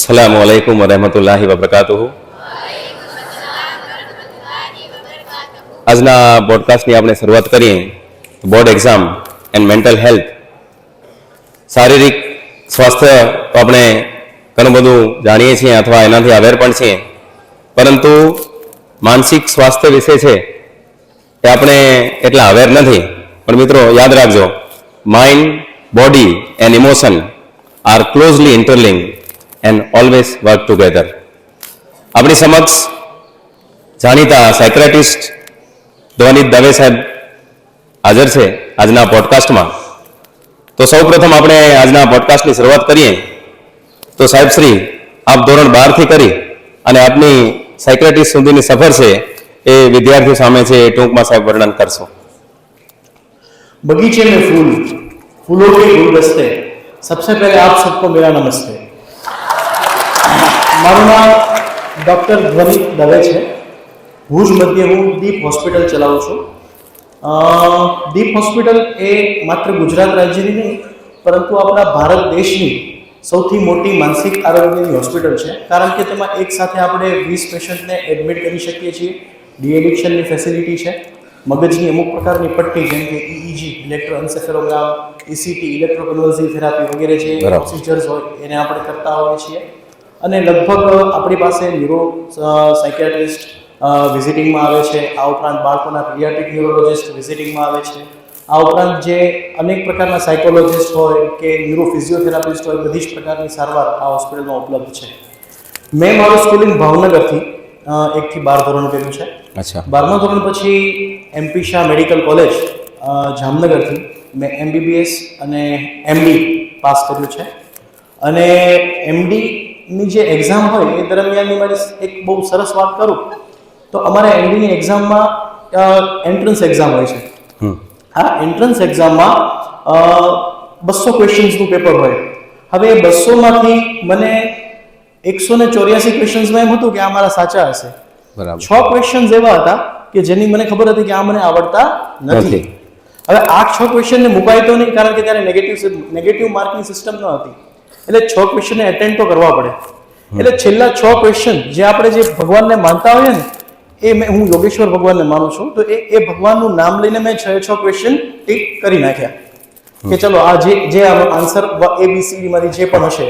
अस्सलामुअलैकुम वरहमतुल्लाहि वबरकातुहु। આજના પોડકાસ્ટની આપણે શરૂઆત કરીએ board exam and mental health. શારીરિક સ્વાસ્થ્ય તો આપણે ઘણું બધું જાણીએ છીએ અથવા એનાથી અવેર પણ છીએ, પરંતુ માનસિક સ્વાસ્થ્ય વિશે છે એ આપણે એટલા અવેર નથી. પણ મિત્રો યાદ રાખજો, mind, body and emotion are closely interlinked and always work together. આપણી સમક્ષ જાણીતા સાયક્રેટિસ્ટ ધ્વનિત દવે સાહેબ હાજર છે આજના પોડકાસ્ટમાં. તો સૌ પ્રથમ આપણે આજના પોડકાસ્ટની શરૂઆત કરીએ તો સાહેબ શ્રી, આપ ધોરણ 12 થી કરી અને આપની સાયક્રેટિસ્ટ સુધીની સફર છે એ વિદ્યાર્થીઓ સામે છે, એ ટૂંકમાં સાહેબ વર્ણન કરશો. बगीचे में फूल, फूलों के गुलदस्ते, सबसे पहले आप सबको मेरा नमस्ते. મારું નામ ડૉક્ટર ધ્વનિત દવે છે. ભુજ મધ્યે હું દીપ હોસ્પિટલ ચલાવું છું. દીપ હોસ્પિટલ એ માત્ર ગુજરાત રાજ્યની નહીં, પરંતુ આપણા ભારત દેશની સૌથી મોટી માનસિક આરોગ્યની હોસ્પિટલ છે, કારણ કે તેમાં એક સાથે આપણે 20 પેશન્ટને એડમિટ કરી શકીએ છીએ. ડી એડિક્શનની ફેસિલિટી છે, મગજની અમુક પ્રકારની પટ્ટી જેમ કે EEG, ઇલેક્ટ્રોએન્સેફેલોગ્રામ, ECT, ઇલેક્ટ્રોકન્વલ્સિવ થેરાપી વગેરે જે પ્રોસિજર્સ હોય એને આપણે કરતા હોઈએ છીએ. અને લગભગ આપણી પાસે ન્યુરો સાયકિયાટ્રિસ્ટ વિઝિટિંગમાં આવે છે. આ ઉપરાંત બાળકોના પીડિયાટ્રિક ન્યુરોલોજિસ્ટ વિઝિટિંગમાં આવે છે. આ ઉપરાંત જે અનેક પ્રકારના સાયકોલોજિસ્ટ હોય કે ન્યુરો ફિઝિયોથેરાપિસ્ટ હોય, બધી જ પ્રકારની સારવાર આ હોસ્પિટલમાં ઉપલબ્ધ છે. મેં મારું સ્કૂલિંગ ભાવનગરથી 1 થી 12 ધોરણ કર્યું છે. 12મા ધોરણ પછી MP શાહ મેડિકલ કોલેજ જામનગરથી મેં MBBS અને MD પાસ કર્યું છે. અને MD ની જે એક્ઝામ હોય એ દરમિયાનની મારી એક બહુ સરસ વાત કરું તો અમારે MDની એક્ઝામમાં એન્ટ્રન્સ એક્ઝામ હોય છે. આ એન્ટ્રન્સ એક્ઝામમાં 200 ક્વેશ્ચન્સનું પેપર હોય. હવે એ 200માંથી મને 184 ક્વેશ્ચન્સમાં એમ હતું કે આ મારા સાચા હશે. 6 ક્વેશ્ચન્સ એવા હતા કે જેની મને ખબર હતી કે આ મને આવડતા નથી. હવે આ 6 ક્વેશ્ચનને મુકાય તો નહીં, કારણ કે ત્યારે નેગેટિવ માર્કની સિસ્ટમ ન હતી. એટલે 6 ક્વેશ્ચનને એટેન્ડ તો કરવા પડે. એટલે છેલ્લા 6 ક્વેશ્ચન જે આપણે જે ભગવાનને માનતા હોઈએ ને, હું યોગેશ્વર ભગવાનને માનું છું, તો એ ભગવાનનું નામ લઈને મેં 6 ક્વેશ્ચન ટીક કરી નાખ્યા કે ચલો આ જે આન્સર ABCD માંથી જે પણ હશે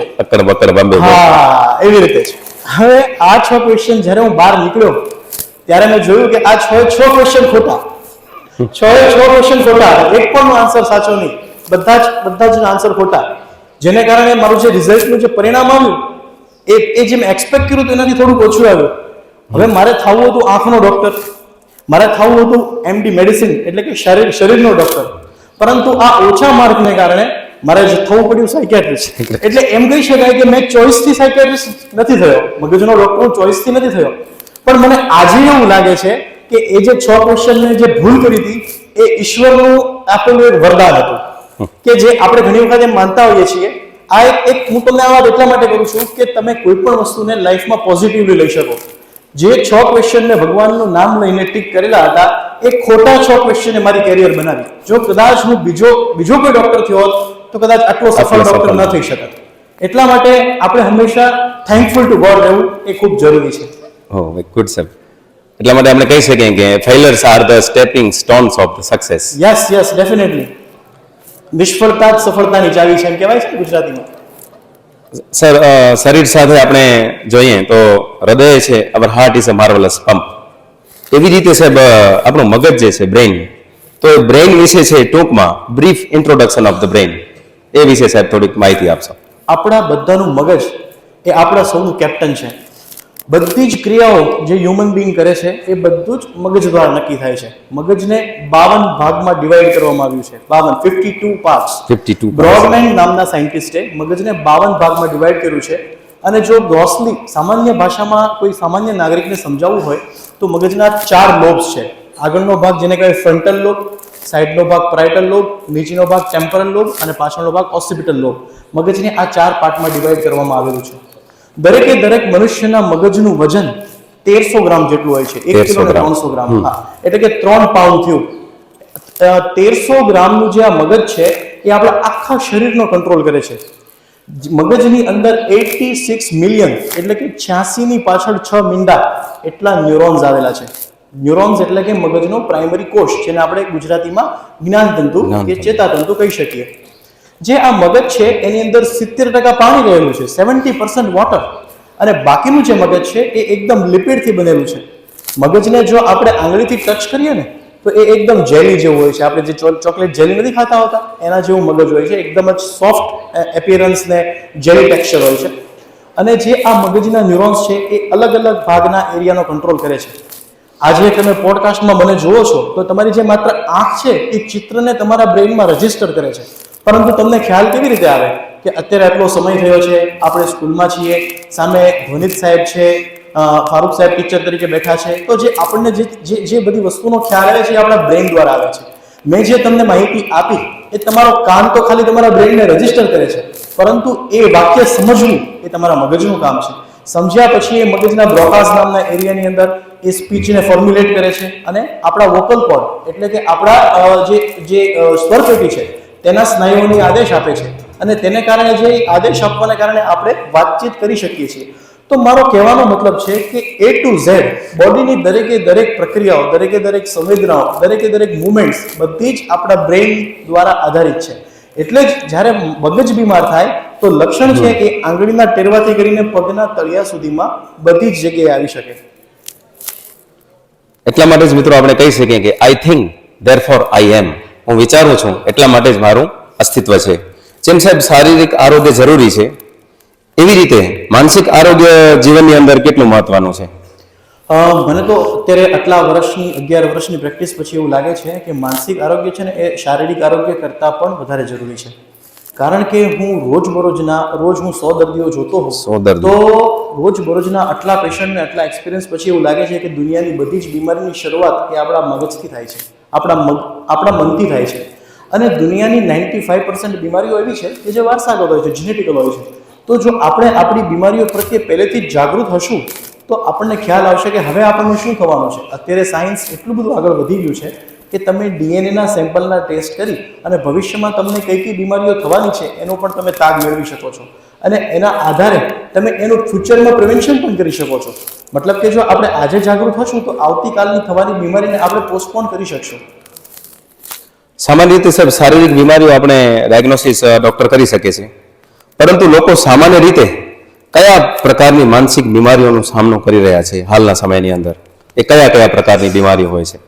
એવી રીતે છે. હવે આ 6 ક્વેશ્ચન જ્યારે હું બહાર નીકળ્યો ત્યારે મેં જોયું કે આ 6 ક્વેશ્ચન ખોટા. 6 ક્વેશ્ચન ખોટા, એક પણ આન્સર સાચો નહીં, બધા જ આન્સર ખોટા. જેને કારણે મારું જે રિઝલ્ટનું જે પરિણામ આવ્યું એ જે મેં એક્સપેક્ટ કર્યું હતું એનાથી થોડુંક ઓછું આવ્યું. હવે મારે થવું હતું આંખનો ડૉક્ટર, મારે થવું હતું MD મેડિસિન એટલે કે શરીરનો ડૉક્ટર, પરંતુ આ ઓછા માર્કને કારણે મારે થવું પડ્યું સાયકિયાટ્રિસ્ટ. એટલે એમ કહી શકાય કે મેં ચોઇસથી સાયકિયાટ્રિસ્ટ નથી થયો, મગજનો ડૉક્ટર ચોઇસથી નથી થયો. પણ મને આજે એવું લાગે છે કે એ જે 6 ક્વેશ્ચનને જે ભૂલ કરી હતી એ ઈશ્વરનું આપેલું એક વરદાન હતું કે જે આપણે ઘણી વખત એમ માનતા હોઈએ છીએ. આ એક હું તમને આ વાત એટલા માટે કરું છું કે તમે કોઈ પણ વસ્તુને લાઈફમાં પોઝિટિવલી લઈ શકો. જે 6 ક્વેશ્ચનને ભગવાનનું નામ લઈને ટીક કરેલા હતા એ ખોટા 6 ક્વેશ્ચને મારી કેરિયર બનાવી. જો કદાચ હું બીજો કોઈ ડોક્ટર થયો હોત તો કદાચ આટલો સફળ ડોક્ટર ન થઈ શકત. એટલા માટે આપણે હંમેશા થેન્કફુલ ટુ ગોડ રહેવું એ ખૂબ જરૂરી છે. Good sir. એટલા માટે આપણે કહી શકીએ કે failures are the stepping stones of the success. Yes definitely. નિષ્ફળતા જ સફળતાની ચાવી છે એમ કહેવાય છે ગુજરાતીમાં. સર, શરીર સાથે આપણે જોઈએ તો હૃદય છે, our heart is a marvellous pump. એવી રીતે સાહેબ આપણું મગજ જે છે, બ્રેઇન, તો એ બ્રેઇન વિશે છે ટૂંકમાં brief introduction of the brain, એ વિશે સાહેબ થોડીક માહિતી આપશો. આપણા બધાનું મગજ એ આપણા સૌનું કેપ્ટન છે. બધી જ ક્રિયાઓ જે હ્યુમન બિંગ કરે છે એ બધું જ મગજ દ્વારા નક્કી થાય છે. મગજને 52 ભાગમાં ડિવાઈડ કરવામાં આવ્યું છે. 52 પાર્ટ્સ. બ્રોડમેન નામના સાયન્ટિસ્ટે મગજને 52 ભાગમાં ડિવાઈડ કર્યું છે. અને જો ગ્રોસલી સામાન્ય ભાષામાં કોઈ સામાન્ય નાગરિકને સમજાવવું હોય તો મગજના 4 લોબ્સ છે. આગળનો ભાગ જેને કહેવાય ફ્રન્ટલ લોબ, સાઈડનો ભાગ પેરાઇટલ લોબ, નીચેનો ભાગ ટેમ્પરલ લોબ અને પાછળનો ભાગ ઓસિપિટલ લોબ. મગજને આ 4 પાર્ટમાં ડિવાઈડ કરવામાં આવેલું છે. દરેક મનુષ્યના મગજનું વજન 1300 ગ્રામ જેટલું હોય છે. 1 કિલો ને 300 ગ્રામ. એટલે કે 3 પાઉન્ડ થયું. 1300 ગ્રામનું જે આ મગજ છે એ આપણા આખા શરીરનો કંટ્રોલ કરે છે. મગજની અંદર 86 મિલિયન એટલે કે 86 ની પાછળ 6 મીંડા એટલા ન્યુરોન્સ આવેલા છે. ન્યુરોન્સ એટલે કે મગજનો પ્રાઇમરી કોષ, જેને આપણે ગુજરાતીમાં જ્ઞાનતંતુ કે ચેતાતંતુ કહી શકીએ. જે આ મગજ છે એની અંદર 70% પાણી રહેલું છે, 70% વોટર, અને બાકીનું જે મગજ છે એ એકદમ લિપિડથી બનેલું છે. મગજને જો આપણે આંગળીથી ટચ કરીએ ને તો એ એકદમ જેલી જેવું હોય છે. આપણે જે ચોકલેટ જેલી નથી ખાતા હોતા એના જેવું મગજ હોય છે, એકદમ જ સોફ્ટ એપિયરન્સ ને જેલી ટેક્સચર હોય છે. અને જે આ મગજના ન્યુરોન્સ છે એ અલગ અલગ ભાગના એરિયાનો કંટ્રોલ કરે છે. આજે તમે પોડકાસ્ટમાં મને જુઓ છો તો તમારી જે માત્ર આંખ છે એ ચિત્રને તમારા બ્રેઇનમાં રજીસ્ટર કરે છે, પરંતુ તમને ખ્યાલ કેવી રીતે આવે કે અત્યારે આટલો સમય થયો છે, આપણે સ્કૂલમાં છીએ, સામે ધ્વનિત સાહેબ છે, ફારૂક સાહેબ ટીચર તરીકે બેઠા છે, તો જે આપણને જે બધી વસ્તુનો ખ્યાલ આવે છે એ આપણા બ્રેઇન દ્વારા આવે છે. મેં જે તમને માહિતી આપી એ તમારો કાન તો ખાલી તમારા બ્રેઇનને રજીસ્ટર કરે છે, પરંતુ એ વાક્ય સમજવું એ તમારા મગજનું કામ છે. સમજ્યા પછી એ મગજના બ્રોકાસ નામના એરિયાની અંદર એ સ્પીચને ફોર્મ્યુલેટ કરે છે અને આપણા વોકલ કોર્ડ એટલે કે આપણા જે સ્વરપેટી છે તેના સ્નાયુઓની આદેશ આપે છે, અને તેને કારણે જે આદેશ આપવાને કારણે આપણે વાતચીત કરી શકીએ છીએ. તો મારો કહેવાનો મતલબ છે કે A to Z બોડીની દરેકે દરેક પ્રક્રિયાઓ, દરેકે દરેક સંવેદનાઓ, દરેકે દરેક મુવમેન્ટ્સ બધી જ આપણા બ્રેઇન દ્વારા આધારિત છે. એટલે જ જ્યારે મગજ બીમાર થાય તો લક્ષણ છે એ આંગળીના ટેરવાથી કરીને પગના તળિયા સુધીમાં બધી જ જગ્યાએ આવી શકે. એટલા માટે જ મિત્રો આપણે કહી શકીએ કે આઈ થિંક ધેરફોર આઈ એમ. હું વિચારું છું એટલા માટે જ મારું અસ્તિત્વ છે. જેમ સાહેબ શારીરિક આરોગ્ય જરૂરી છે, એવી રીતે માનસિક આરોગ્ય જીવનની અંદર કેટલું મહત્વનું છે? મને તો અત્યારે આટલા વર્ષની 11 વર્ષની પ્રેક્ટિસ પછી એવું લાગે છે કે માનસિક આરોગ્ય છે ને એ શારીરિક આરોગ્ય કરતાં પણ વધારે જરૂરી છે. કારણ કે હું રોજ હું 100 દર્દીઓ જોતો હોઉં તો રોજબરોજના આટલા પેશન્ટને આટલા એક્સપિરિયન્સ પછી એવું લાગે છે કે દુનિયાની બધી જ બીમારીની શરૂઆત એ આપણા મગજથી થાય છે, આપણા મનથી થાય છે. અને દુનિયાની 95% બીમારીઓ એવી છે કે જે વારસાગત હોય છે, જેનેટિકલ હોય છે. તો જો આપણે આપણી બીમારીઓ પ્રત્યે પહેલેથી જ જાગૃત હશું તો આપણને ખ્યાલ આવશે કે હવે આપણને શું થવાનું છે. અત્યારે સાયન્સ એટલું બધું આગળ વધી ગયું છે કે તમે ડીએનએના સેમ્પલના ટેસ્ટ કરી અને ભવિષ્યમાં તમને કઈ બીમારીઓ થવાની છે એનો પણ તમે તાગ મેળવી શકો છો, અને એના આધારે તમે એનું ફ્યુચરમાં પ્રિવેન્શન પણ કરી શકો છો. મતલબ કે જો આપણે આજે જાગૃત હશું તો આવતીકાલની થવાની બીમારીને આપણે પોસ્ટપોન કરી શકશું. સામાન્ય રીતે સાહેબ શારીરિક બીમારીઓ આપણે ડાયગ્નોસિસ ડોક્ટર કરી શકે છે, પરંતુ લોકો સામાન્ય રીતે કયા પ્રકારની માનસિક બીમારીઓનો સામનો કરી રહ્યા છે હાલના સમયની અંદર? એ કયા પ્રકારની બીમારીઓ હોય છે?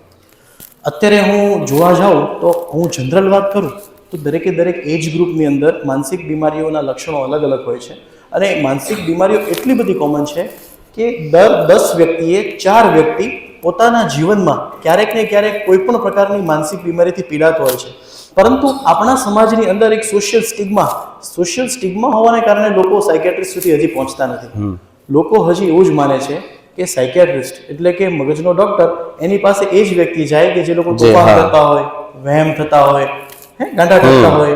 અત્યારે હું જોવા જાઉં તો હું જનરલ વાત કરું તો દરેકે દરેક એજ ગ્રુપની અંદર માનસિક બીમારીઓના લક્ષણો અલગ અલગ હોય છે. અને માનસિક બીમારીઓ એટલી બધી કોમન છે કે દર 10 વ્યક્તિએ 4 વ્યક્તિ પોતાના જીવનમાં ક્યારેક ને ક્યારેક કોઈ પણ પ્રકારની માનસિક બીમારીથી પીડાતો હોય છે. પરંતુ આપણા સમાજની અંદર એક સોશિયલ સ્ટિગ્મા હોવાને કારણે લોકો સાયકિયાટ્રિસ્ટ સુધી હજી પહોંચતા નથી. લોકો હજી એવું જ માને છે કે સાયકિયાટ્રિસ્ટ એટલે કે મગજનો ડોક્ટર, એની પાસે એ જ વ્યક્તિ જાય કે જે લોકો તોફાન કરતા હોય, વહેમ થતા હોય, ગાંડા કરતા હોય.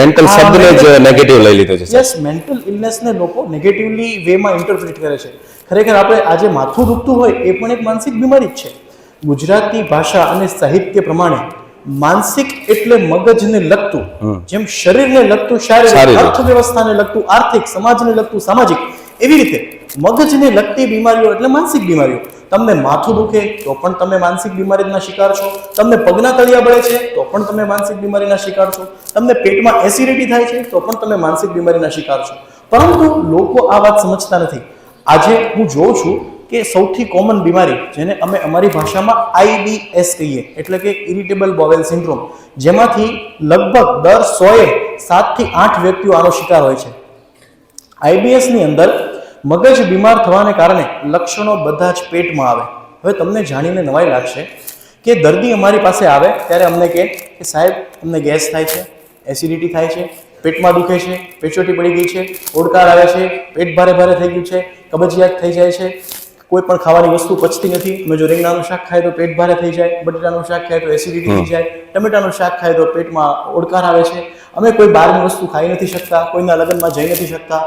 મેન્ટલ શબ્દને જ નેગેટિવ લઈ લીધો છે. યસ, મેન્ટલ ઇલનેસને લોકો નેગેટિવલી વેમાં ઇન્ટરપ્રિટ કરે છે. ખરેખર આપણે આજે માથું દુખતું હોય એ પણ એક માનસિક બીમારી જ છે. ગુજરાતી ભાષા અને સાહિત્ય પ્રમાણે માનસિક એટલે મગજને લગતું, જેમ શરીરને લગતું શારીરિક, અર્થવ્યવસ્થાને લગતું આર્થિક, સમાજને લગતું સામાજિક, એવી રીતે મગજને લગતી બીમારીઓ એટલે માનસિક બીમારીઓ. તમને માથું દુખે તો પણ તમે માનસિક બીમારીના શિકાર છો, તમને પગના તળિયા બળે છે તો પણ તમે માનસિક બીમારીના શિકાર છો, તમને પેટમાં એસિડિટી થાય છે તો પણ તમે માનસિક બીમારીના શિકાર છો. પરંતુ લોકો આ વાત સમજતા નથી. આજે હું જોઉં છું કે સૌથી કોમન બીમારી, જેને અમે અમારી ભાષામાં IBS કહીએ, એટલે કે ઇરિટેબલ બોવેલ સિન્ડ્રોમ, જેમાંથી લગભગ દર 100એ 7 થી 8 વ્યક્તિઓ આનો શિકાર હોય છે. IBS ની અંદર મગજ બીમાર થવાને કારણે લક્ષણો બધા જ પેટમાં આવે. હવે તમને જાણીને નવાઈ લાગશે કે દર્દી અમારી પાસે આવે ત્યારે અમને કહે કે સાહેબ અમને ગેસ થાય છે, એસિડિટી થાય છે, પેટમાં દુખે છે, પેચોટી પડી ગઈ છે, ઓડકાર આવે છે, પેટ ભારે થઈ ગયું છે, કબજિયાત થઈ જાય છે, કોઈ પણ ખાવાની વસ્તુ પચતી નથી. અમે જો રીંગણાનું શાક ખાય તો પેટ ભારે થઈ જાય, બટેટાનું શાક ખાય તો એસિડિટી થઈ જાય, ટમેટાનું શાક ખાય તો પેટમાં ઓડકાર આવે છે, અમે કોઈ બહારની વસ્તુ ખાઈ નથી શકતા, કોઈના લગ્નમાં જઈ નથી શકતા.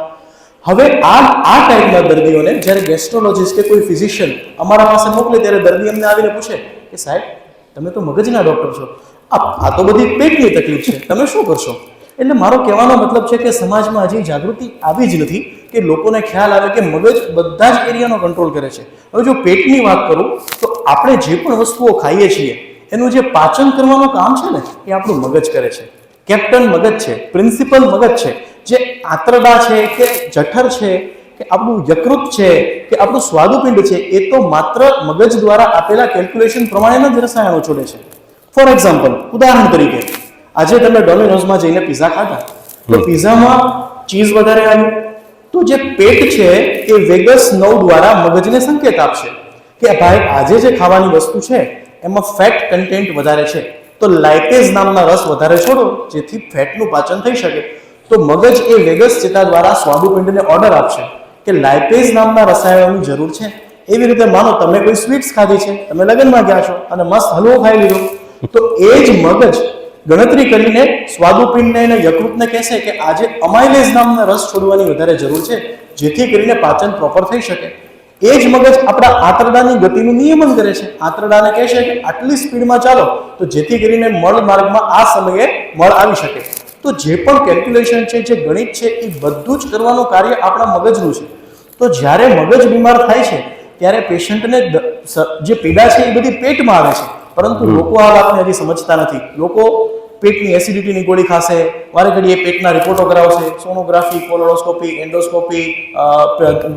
હવે આ ટાઈપના દર્દીઓને જ્યારે ગેસ્ટ્રોલોજિસ્ટ કે કોઈ ફિઝિશિયન અમારા પાસે મોકલે ત્યારે દર્દી અમને આવીને પૂછે કે સાહેબ તમે તો મગજના ડોક્ટર છો, આ તો બધી પેટની તકલીફ છે, તમે શું કરશો? એટલે મારો કહેવાનો મતલબ છે કે સમાજમાં હજી જાગૃતિ આવી જ નથી કે લોકોને ખ્યાલ આવે કે મગજ બધા જ એરિયાનો કંટ્રોલ કરે છે. હવે જો પેટની વાત કરું તો આપણે જે પણ વસ્તુઓ ખાઈએ છીએ એનું જે પાચન કરવાનું કામ છે ને એ આપણું મગજ કરે છે. કેપ્ટન મગજ છે, પ્રિન્સિપલ મગજ છે. જે આંતરડા છે કે જઠર છે કે આપણું યકૃત છે કે આપણું સ્વાદુપિંડ છે એ તો માત્ર મગજ દ્વારા આપેલા કેલ્ક્યુલેશન પ્રમાણેના જ રસાયણો છોડે છે. ફોર એક્ઝામ્પલ, ઉદાહરણ તરીકે, આજે તમે ડોમિનોઝમાં જઈને પિઝા ખાધા તો પિઝામાં ચીઝ વધારે આવ્યું તો જે પેટ છે એ વેગસ નર્વ દ્વારા મગજને સંકેત આપશે કે ભાઈ આજે જે ખાવાની વસ્તુ છે એમાં ફેટ કન્ટેન્ટ વધારે છે, તો લાઇપેઝ નામના રસ વધારે છોડો જેથી ફેટનું પાચન થઈ શકે. તો મગજ એ વેગસ ચેતા દ્વારા સ્વાદુપિંડને ઓર્ડર આપશે કે લાઇપેઝ નામના રસાયણોની જરૂર છે. એવી રીતે માનો તમે કોઈ સ્વીટ્સ ખાધી છે, તમે લગ્નમાં ગયા છો અને મસ્ત હલવો ખાઈ લીધો, તો એ જ મગજ ગણતરી કરીને સ્વાદુપિંડને અને યકૃતને કહેશે કે આજે અમાઇલેઝ નામના રસ છોડવાની વધારે જરૂર છે જેથી કરીને પાચન પ્રોપર થઈ શકે. એ જ મગજ આપણા આંતરડાની ગતિનું નિયમન કરે છે. આંતરડાને કહેશે કે આટલી સ્પીડમાં ચાલો તો જેથી કરીને મળ માર્ગમાં આ સમયે મળ આવી શકે. તો જે પણ કેલ્ક્યુલેશન છે, જે ગણિત છે, એ બધું જ કરવાનું કાર્ય આપણા મગજનું છે. તો જ્યારે મગજ બીમાર થાય છે ત્યારે પેશન્ટને જે પીડા છે એ બધી પેટમાં આવે છે, પરંતુ લોકો આ વાતને હજી સમજતા નથી. લોકો પેટની એસિડિટીની ગોળી ખાશે, વારે ઘડીએ પેટના રિપોર્ટો કરાવશે, સોનોગ્રાફી, કોલોનોસ્કોપી, એન્ડોસ્કોપી,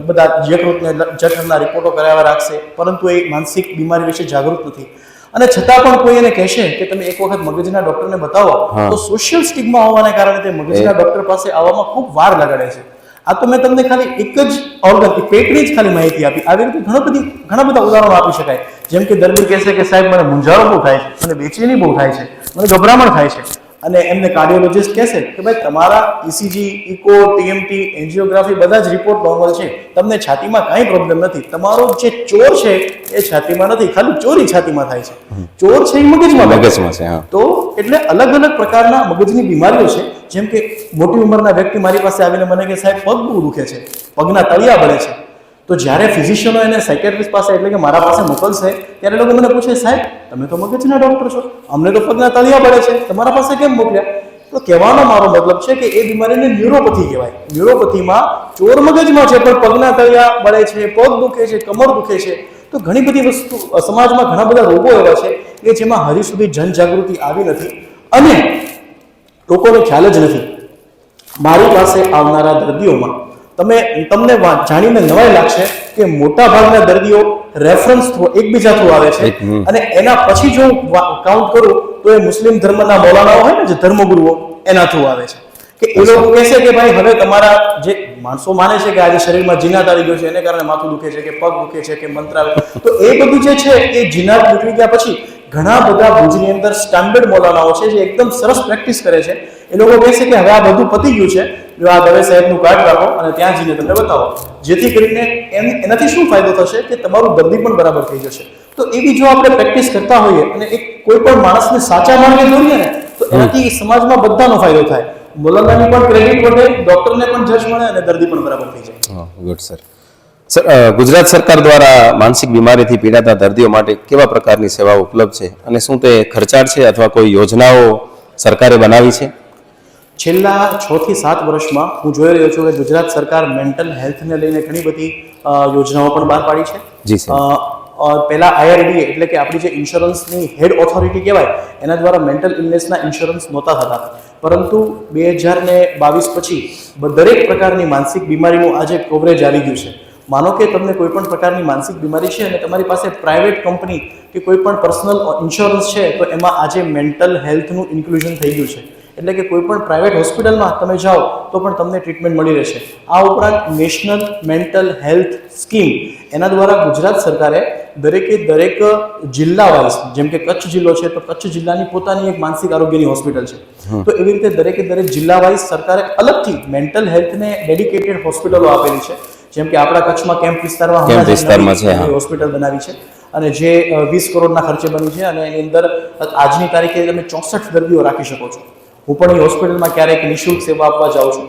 બધા યકૃતને જઠરના રિપોર્ટો કરાવવા રાખશે, પરંતુ એ માનસિક બીમારી વિશે જાગૃત નથી. અને છતાં પણ કોઈ એને કહેશે કે તમે એક વખત મગજના ડોક્ટરને બતાવો, તો સોશિયલ સ્ટિગ્મા હોવાને કારણે તે મગજના ડોક્ટર પાસે આવવામાં ખૂબ વાર લગાડે છે. આ તો મેં તમને ખાલી એક જ ઓર્ગન, પેટની જ ખાલી માહિતી આપી. આવી રીતે ઘણા બધા ઉદાહરણો આપી શકાય. જેમ કે દર્દી કહેશે કે સાહેબ મને મૂંઝારો બહુ થાય છે, મને બેચેની બહુ થાય છે, મને ગભરામણ થાય છે, અને એમને કાર્ડિયોલોજિસ્ટ કહેશે કે ભાઈ તમારા ઇસીજી, ઇકો, ટીએમટી, એન્જિયોગ્રાફી બધા જ રિપોર્ટ નોર્મલ છે, તમને છાતીમાં કાંઈ પ્રોબ્લેમ નથી, તમારો જે ચોર છે એ છાતીમાં નથી, ખાલી ચોરી છાતીમાં થાય છે, ચોર છે એ મગજમાં છે. તો એટલે અલગ અલગ પ્રકારના મગજની બીમારીઓ છે. જેમ કે મોટી ઉંમરના વ્યક્તિ મારી પાસે આવીને મને કે સાહેબ પગ બહુ દુખે છે, પગના તળિયા બળે છે. તો જ્યારે ફિઝિશિયનો એને સાયકેટ્રિસ્ટ પાસે એટલે કે મારા પાસે મોકલશે ત્યારે લોકો મને પૂછે સાહેબ તમે તો મગજના ડોક્ટર છો, અમને તો પગના તળિયા બળે છે, તમારા પાસે કેમ મોકલ્યા? તો કહેવાનો મારો મતલબ છે કે એ બીમારીને ન્યુરોપેથી કહેવાય. ન્યુરોપેથીમાં ચોર મગજમાં છે પણ પગના તળિયા બળે છે, પગ દુખે છે, કમર દુખે છે. તો ઘણી બધી વસ્તુ સમાજમાં ઘણા બધા રોગો એવા છે કે જેમાં હજી સુધી જનજાગૃતિ આવી નથી અને લોકોને ખ્યાલ જ નથી. મારી પાસે આવનારા દર્દીઓમાં તમને જાણીને નવાઈ લાગશે કે મોટા ભાગના દર્દીઓ રેફરન્સ થ્રુ એકબીજા થ્રુ આવે છે. અને એના પછી જો કાઉન્ટ કરું તો એ મુસ્લિમ ધર્મના મૌલાનાઓ હોય ને જે ધર્મગુરુઓ એના થ્રુ આવે છે કે એ લોકો કહેશે કે ભાઈ હવે તમારા જે માણસો માને છે કે આજે શરીરમાં જીનાત આવી ગયો છે એને કારણે માથું દુખે છે કે પગ દુખે છે કે મંત્ર તો એ બધું જે છે એ જીનાત નીકળી ગયા પછી ઘણા બધા ભુજની અંદર સ્ટાન્ડર્ડ મૌલાનાઓ છે જે એકદમ સરસ પ્રેક્ટિસ કરે છે. એ લોકો કહે છે કે હવે આ બધું પતી ગયું છે, જો આ દવે સાહેબનું કાર્ડ રાખો અને ત્યાં જઈને તમને બતાવો, જેથી કરીને એનાથી શું ફાયદો થશે કે તમારું દર્દી પણ બરાબર થઈ જશે. તો એવી જો આપણે પ્રેક્ટિસ કરતા હોઈએ અને એક કોઈ પણ માણસને સાચા માર્ગે દોરીએ ને તો એનાથી સમાજમાં બધાનો ફાયદો થાય. મૌલાનાની પણ ક્રેડિટ વધે, ડોક્ટરને પણ જજ મળે અને દર્દી પણ બરાબર થઈ જાય. Good sir. ગુજરાત સરકાર દ્વારા માનસિક બીમારીથી પીડાતા દર્દીઓ માટે કેવા પ્રકારની સેવાઓ ઉપલબ્ધ છે અને શું તે ખર્ચાળ છે અથવા કોઈ યોજનાઓ સરકારે બનાવી છે? છેલ્લા 6 થી 7 વર્ષમાં હું જોઈ રહ્યો છું કે ગુજરાત સરકાર મેન્ટલ હેલ્થને લઈને ઘણી બધી યોજનાઓ પણ બહાર પાડી છે. જી સર. પહેલા IRDA એટલે કે આપણી જે ઇન્સ્યોરન્સની હેડ ઓથોરિટી કહેવાય એના દ્વારા મેન્ટલ ઇલનેસના ઇન્સ્યોરન્સ નહોતા થતા, પરંતુ 2022 પછી દરેક પ્રકારની માનસિક બીમારીનું આજે કવરેજ આવી ગયું છે. માનો કે તમને કોઈ પણ પ્રકારની માનસિક બીમારી છે અને તમારી પાસે પ્રાઇવેટ કંપની કે કોઈ પણ પર્સનલ ઇન્સ્યોરન્સ છે તો એમાં આજે મેન્ટલ હેલ્થનું ઇન્ક્લુઝન થઈ ગયું છે. એટલે કે કોઈ પણ પ્રાઇવેટ હોસ્પિટલમાં તમે જાઓ તો પણ તમને ટ્રીટમેન્ટ મળી રહેશે. આ ઉપરાંત નેશનલ મેન્ટલ હેલ્થ સ્કીમ એના દ્વારા ગુજરાત સરકારે દરેક જિલ્લા વાઇઝ, જેમ કે કચ્છ જિલ્લો છે તો કચ્છ જિલ્લાની પોતાની એક માનસિક આરોગ્યની હોસ્પિટલ છે. તો એવી રીતે દરેક જિલ્લા વાઇઝ સરકારે અલગથી મેન્ટલ હેલ્થને ડેડિકેટેડ હોસ્પિટલો આપેલી છે. જેમ કે આપણા કચ્છમાં કેમ્પ વિસ્તારમાં છે હોસ્પિટલ બનાવી છે અને જે 20 કરોડના ખર્ચે બની છે અને એની અંદર આજની તારીખે તમે 64 દર્દીઓ રાખી શકો છો. હું પણ એ હોસ્પિટલમાં ક્યારેક નિઃશુલ્ક સેવા આપવા જાઉં છું.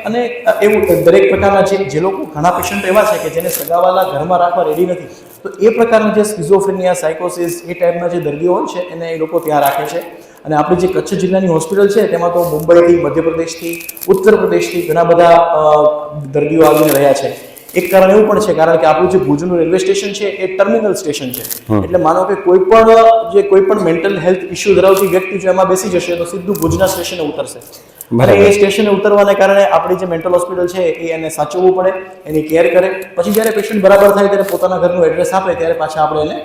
અને એવું દરેક પ્રકારના જે લોકો, ઘણા પેશન્ટ એવા છે કે જેને સગાવાલા ઘરમાં રાખવા રેડી નથી, તો એ પ્રકારના જે સ્કિઝોફ્રેનિયા, સાયકોસિસ એ ટાઈપના જે દર્દીઓ હોય છે એને એ લોકો ત્યાં રાખે છે. અને આપણી જે કચ્છ જિલ્લાની હોસ્પિટલ છે તેમાં તો મુંબઈથી, મધ્યપ્રદેશથી, ઉત્તર પ્રદેશથી ઘણા બધા દર્દીઓ આવીને રહ્યા છે. એક કારણ એવું પણ છે કારણ કે આપણું જે ભુજનું રેલવે સ્ટેશન છે એ ટર્મિનલ સ્ટેશન છે. એટલે માનો કે કોઈ પણ મેન્ટલ હેલ્થ ઇસ્યુ ધરાવતી વ્યક્તિ જો એમાં બેસી જશે તો સીધું ભુજના સ્ટેશને ઉતરશે. અને એ સ્ટેશને ઉતરવાને કારણે આપણી જે મેન્ટલ હોસ્પિટલ છે એ એને સાચવવું પડે, એની કેર કરે. પછી જ્યારે પેશન્ટ બરાબર થાય ત્યારે પોતાના ઘરનું એડ્રેસ આપે ત્યારે પાછા આપણે એને